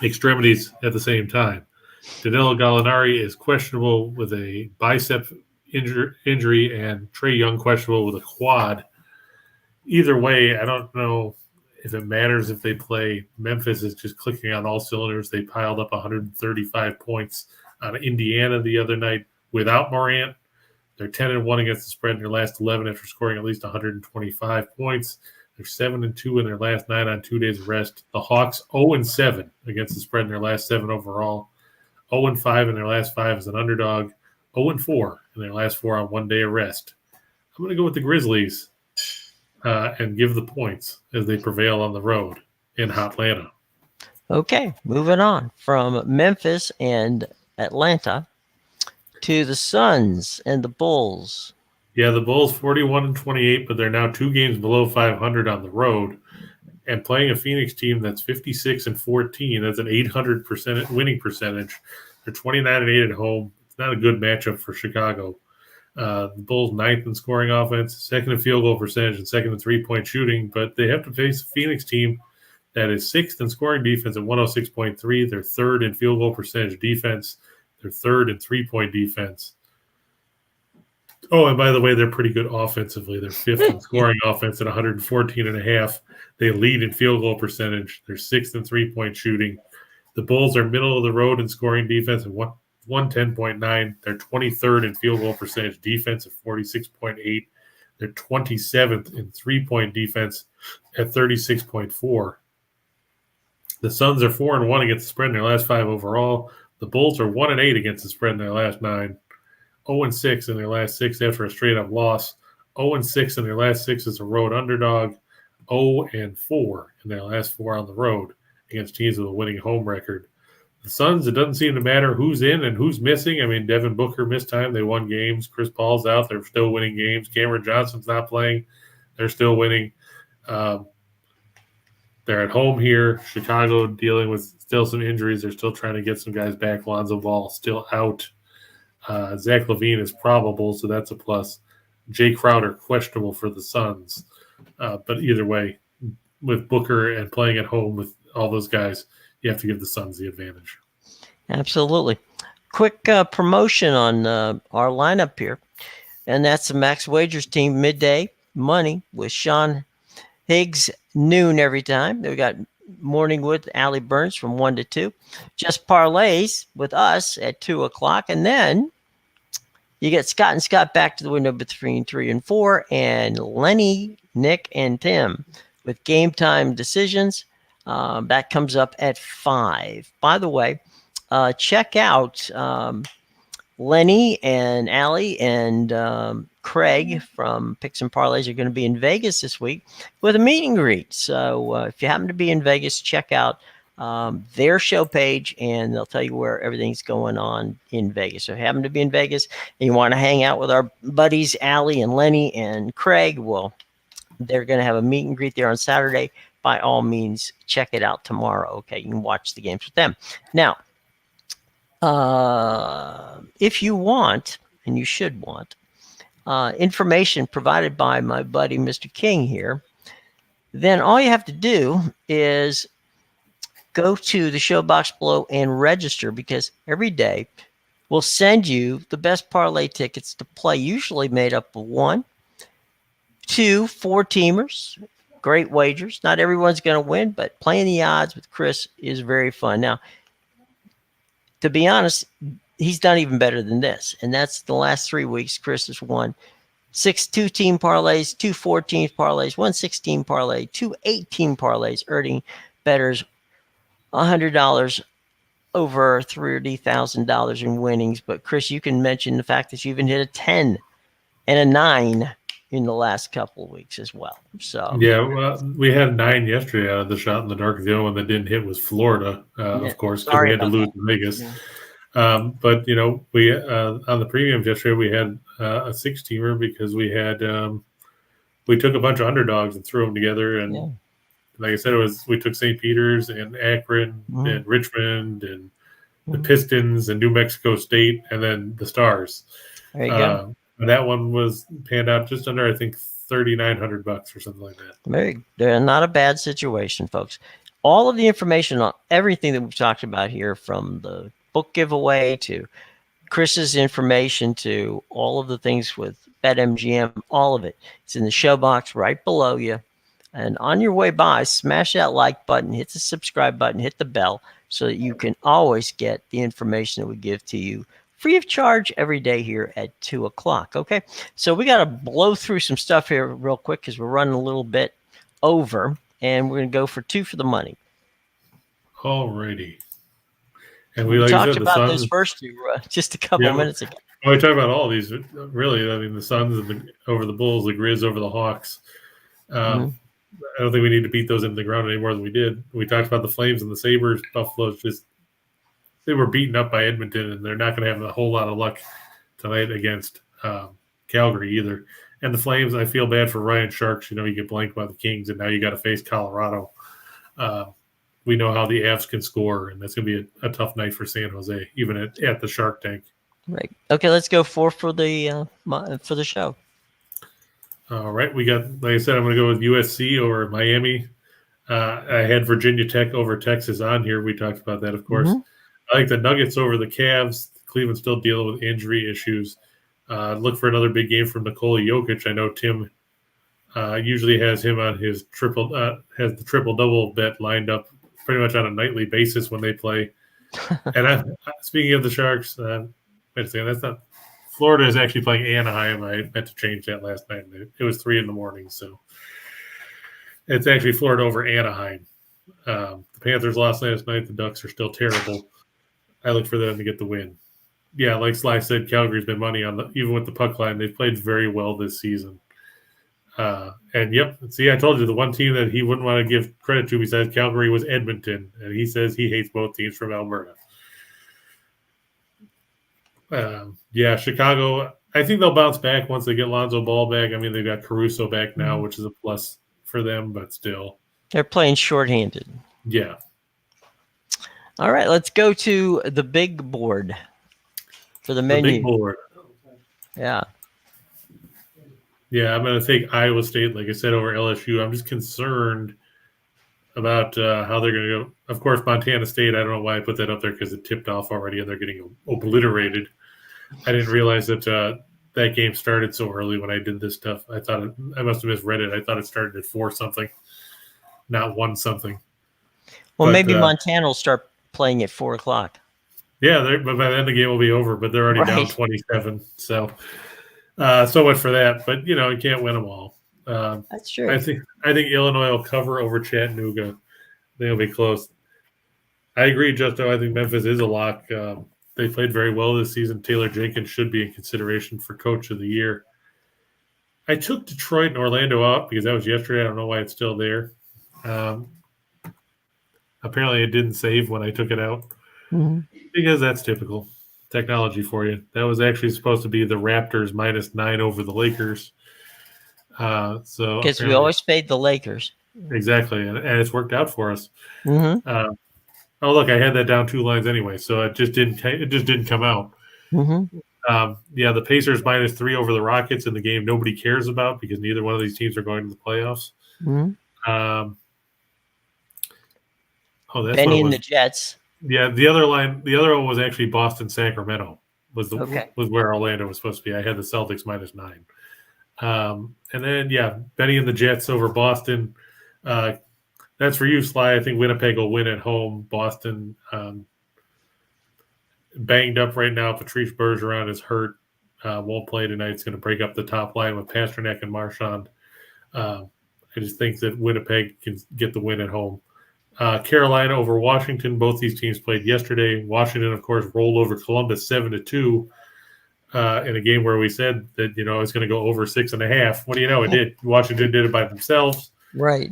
extremities at the same time. Danilo Gallinari is questionable with a bicep injury, and Trae Young questionable with a quad. Either way, I don't know if it matters if they play. Memphis is just clicking on all cylinders. They piled up 135 points on Indiana the other night without Morant. They're 10-1 against the spread in their last 11 after scoring at least 125 points. They're 7-2 in their last 9 on 2 days of rest. The Hawks 0-7 against the spread in their last 7 overall. 0-5 in their last 5 as an underdog. 0-4 in their last 4 on 1 day of rest. I'm going to go with the Grizzlies and give the points as they prevail on the road in Atlanta. Okay, moving on from Memphis and Atlanta to the Suns and the Bulls. Yeah, the Bulls 41-28, but they're now 2 games below 500 on the road, and playing a Phoenix team that's 56-14. That's an 800% winning percentage. They're 29-8 at home. It's not a good matchup for Chicago. The Bulls 9th in scoring offense, 2nd in field goal percentage, and 2nd in three-point shooting, but they have to face a Phoenix team that is 6th in scoring defense at 106.3. They're 3rd in field goal percentage defense. They're 3rd in three-point defense. Oh, and by the way, they're pretty good offensively. They're 5th in scoring offense at 114.5. They lead in field goal percentage. They're 6th in three-point shooting. The Bulls are middle of the road in scoring defense at 110.9. They're 23rd in field goal percentage defense at 46.8. They're 27th in three-point defense at 36.4. The Suns are 4-1 against the spread in their last 5 overall. The Bulls are 1-8 against the spread in their last 9. 0-6 in their last 6 after a straight-up loss. 0-6 in their last 6 as a road underdog. 0-4 in their last 4 on the road against teams with a winning home record. The Suns, it doesn't seem to matter who's in and who's missing. I mean, Devin Booker missed time. They won games. Chris Paul's out. They're still winning games. Cameron Johnson's not playing. They're still winning. They're at home here. Chicago dealing with still some injuries. They're still trying to get some guys back. Lonzo Ball still out. Zach LaVine is probable, so that's a plus. Jay Crowder, questionable for the Suns. But either way, with Booker and playing at home with all those guys, you have to give the Suns the advantage. Absolutely. Quick promotion on our lineup here, and that's the Max Wagers team midday money with Sean Higgs noon every time. We got Morning with Allie Burns from 1 to 2. Just parlays with us at 2 o'clock, and then you get Scott and Scott back to the window between 3 and 4, and Lenny, Nick, and Tim with game time decisions. That comes up at 5. By the way, check out Lenny and Allie and Craig from Picks and Parlays are going to be in Vegas this week with a meet and greet. So if you happen to be in Vegas, check out their show page, and they'll tell you where everything's going on in Vegas. So if you happen to be in Vegas and you want to hang out with our buddies Allie and Lenny and Craig, well, they're going to have a meet and greet there on Saturday. By all means, check it out tomorrow. Okay, you can watch the games with them. Now, if you want, and you should want, information provided by my buddy Mr. King here, then all you have to do is go to the show box below and register, because every day we'll send you the best parlay tickets to play, usually made up of 1, 2, 4-teamers. Great wagers. Not everyone's going to win, but playing the odds with Chris is very fun. Now, to be honest, he's done even better than this. And that's the last 3 weeks. Chris has won 6 2-team parlays, 2 14 parlays, 1 16 parlay, 2 18 parlays, earning bettors $100 over $30,000 in winnings. But Chris, you can mention the fact that you even hit a 10 and a 9 in the last couple of weeks as well. So yeah, well, we had 9 yesterday out of the shot in the dark. The only one that didn't hit was Florida, of course, because we had to lose in Vegas. Yeah. But we on the premiums yesterday we had a 6-teamer because we had we took a bunch of underdogs and threw them together, and like I said, we took St. Peter's and Akron and Richmond and the Pistons and New Mexico State, and then the Stars. There you go. And that one was panned out just under, I think, $3,900 or something like that. They're not a bad situation, folks. All of the information on everything that we've talked about here, from the book giveaway to Chris's information to all of the things with BetMGM, all of it, it's in the show box right below you. And on your way by, smash that like button, hit the subscribe button, hit the bell, so that you can always get the information that we give to you free of charge every day here at 2 o'clock. Okay, so we got to blow through some stuff here real quick because we're running a little bit over, and we're going to go for 2 for the money. Alrighty. And we talked about those first 2 just a couple of minutes ago. Well, we talked about all these. Really, I mean, the Suns over the Bulls, the Grizz over the Hawks. I don't think we need to beat those into the ground any more than we did. We talked about the Flames and the Sabres. Buffalo's they were beaten up by Edmonton, and they're not going to have a whole lot of luck tonight against Calgary either. And the Flames, I feel bad for Ryan Sharks. You get blanked by the Kings, and now you got to face Colorado. We know how the Avs can score, and that's going to be a tough night for San Jose, even at the Shark Tank. Right. Okay, let's go 4 for the show. All right, we got, like I said, I'm going to go with USC over Miami. I had Virginia Tech over Texas on here. We talked about that, of course. I like the Nuggets over the Cavs. Cleveland still dealing with injury issues. Look for another big game from Nikola Jokic. I know Tim usually has him on his has the triple-double bet lined up pretty much on a nightly basis when they play. And speaking of the Sharks, wait a second, that's not – Florida is actually playing Anaheim. I meant to change that last night. It was 3 a.m, so it's actually Florida over Anaheim. The Panthers lost last night. The Ducks are still terrible. I look for them to get the win. Yeah, like Sly said, Calgary's been money on even with the puck line. They've played very well this season. And see, I told you the one team that he wouldn't want to give credit to besides Calgary was Edmonton, and he says he hates both teams from Alberta. Chicago, I think they'll bounce back once they get Lonzo Ball back. I mean, they've got Caruso back now, which is a plus for them, but still. They're playing shorthanded. Yeah. All right, let's go to the big board for the menu. The big board. Yeah. Yeah, I'm going to take Iowa State, like I said, over LSU. I'm just concerned about how they're going to go. Of course, Montana State, I don't know why I put that up there because it tipped off already and they're getting obliterated. I didn't realize that that game started so early when I did this stuff. I thought I must have misread it. I thought it started at 4 something, not 1 something. Well, maybe Montana will start playing at 4 o'clock. Yeah, but by then the game will be over, but they're already down 27. So much for that. But, you can't win them all. That's true. I think Illinois will cover over Chattanooga. They'll be close. I agree, Justo. I think Memphis is a lock. They played very well this season. Taylor Jenkins should be in consideration for Coach of the Year. I took Detroit and Orlando out because that was yesterday. I don't know why it's still there. Apparently, it didn't save when I took it out because that's typical technology for you. That was actually supposed to be the Raptors -9 over the Lakers. Because we always fade the Lakers. Exactly, and it's worked out for us. Look, I had that down 2 lines anyway, so it just didn't come out. The Pacers -3 over the Rockets in the game nobody cares about because neither one of these teams are going to the playoffs. That's Benny and the Jets. Yeah, the other one was actually Boston Sacramento was where Orlando was supposed to be. I had the Celtics -9. And then Benny and the Jets over Boston. That's for you, Sly. I think Winnipeg will win at home. Boston banged up right now. Patrice Bergeron is hurt. Won't play tonight. It's going to break up the top line with Pasternak and Marchand. I just think that Winnipeg can get the win at home. Carolina over Washington. Both these teams played yesterday. Washington, of course, rolled over Columbus 7-2 in a game where we said that it's going to go over 6.5. What do you know? It did. Washington did it by themselves. Right.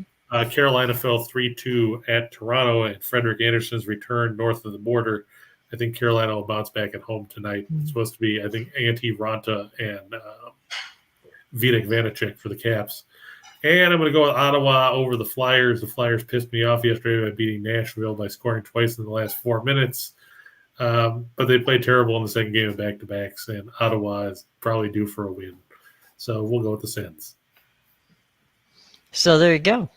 Carolina fell 3-2 at Toronto, and Frederick Anderson's return north of the border. I think Carolina will bounce back at home tonight. It's supposed to be, I think, Antti Ranta and Vitek Vanacek for the Caps. And I'm going to go with Ottawa over the Flyers. The Flyers pissed me off yesterday by beating Nashville by scoring twice in the last 4 minutes. But they played terrible in the second game of back-to-backs, and Ottawa is probably due for a win. So we'll go with the Sens. So there you go.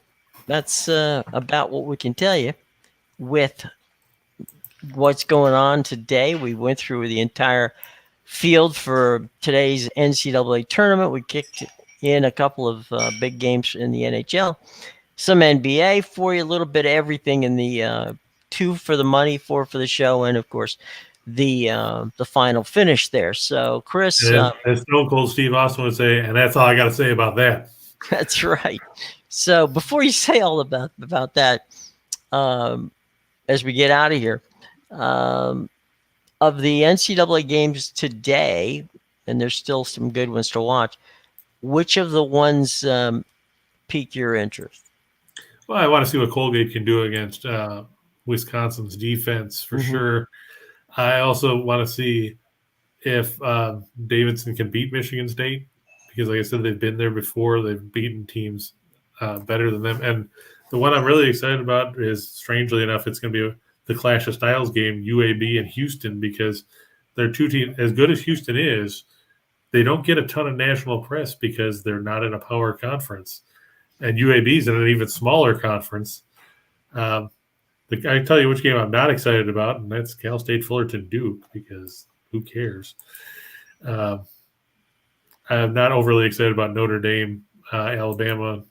That's about what we can tell you with what's going on today. We went through the entire field for today's NCAA tournament. We kicked in a couple of big games in the NHL, some NBA for you, a little bit of everything in the 2 for the money, 4 for the show, and of course the final finish there. So Chris, as Stone Cold Steve Austin would say, and that's all I got to say about that. That's right. So before you say all about that, as we get out of here, of the NCAA games today, and there's still some good ones to watch, which of the ones pique your interest? Well, I want to see what Colgate can do against Wisconsin's defense for sure. I also want to see if Davidson can beat Michigan State because, like I said, they've been there before. They've beaten teams better than them. And the one I'm really excited about is, strangely enough, it's going to be the Clash of Styles game, UAB and Houston, because they're two teams. As good as Houston is, they don't get a ton of national press because they're not in a power conference. And UAB is in an even smaller conference. I tell you which game I'm not excited about, and that's Cal State Fullerton Duke, because who cares? I'm not overly excited about Notre Dame, Alabama.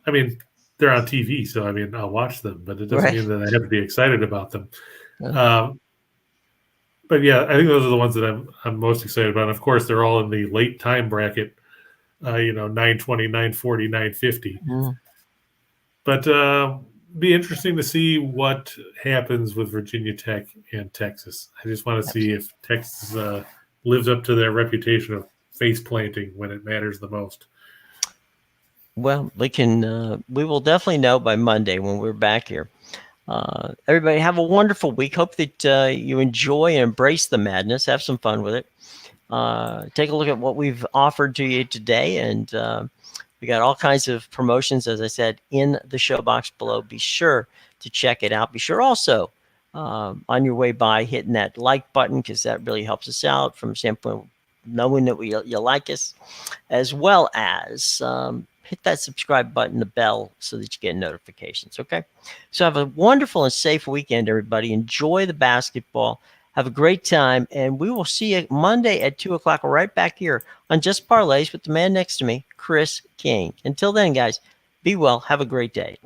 I mean, they're on TV, so I'll watch them, but it doesn't mean that I have to be excited about them. But yeah, I think those are the ones that I'm most excited about. And of course, they're all in the late time bracket, 9:20, 9:40, 9:50. But be interesting to see what happens with Virginia Tech and Texas. I just want to see if Texas lives up to their reputation of face planting when it matters the most. Well, we will definitely know by Monday when we're back here. Everybody have a wonderful week. Hope that you enjoy and embrace the madness. Have some fun with it. Take a look at what we've offered to you today. And we got all kinds of promotions, as I said, in the show box below. Be sure to check it out. Be sure also on your way by hitting that like button, because that really helps us out from the standpoint of knowing that you like us, as well as hit that subscribe button, the bell, so that you get notifications, okay? So have a wonderful and safe weekend, everybody. Enjoy the basketball. Have a great time, and we will see you Monday at 2 o'clock right back here on Just Parlays with the man next to me, Chris King. Until then, guys, be well. Have a great day.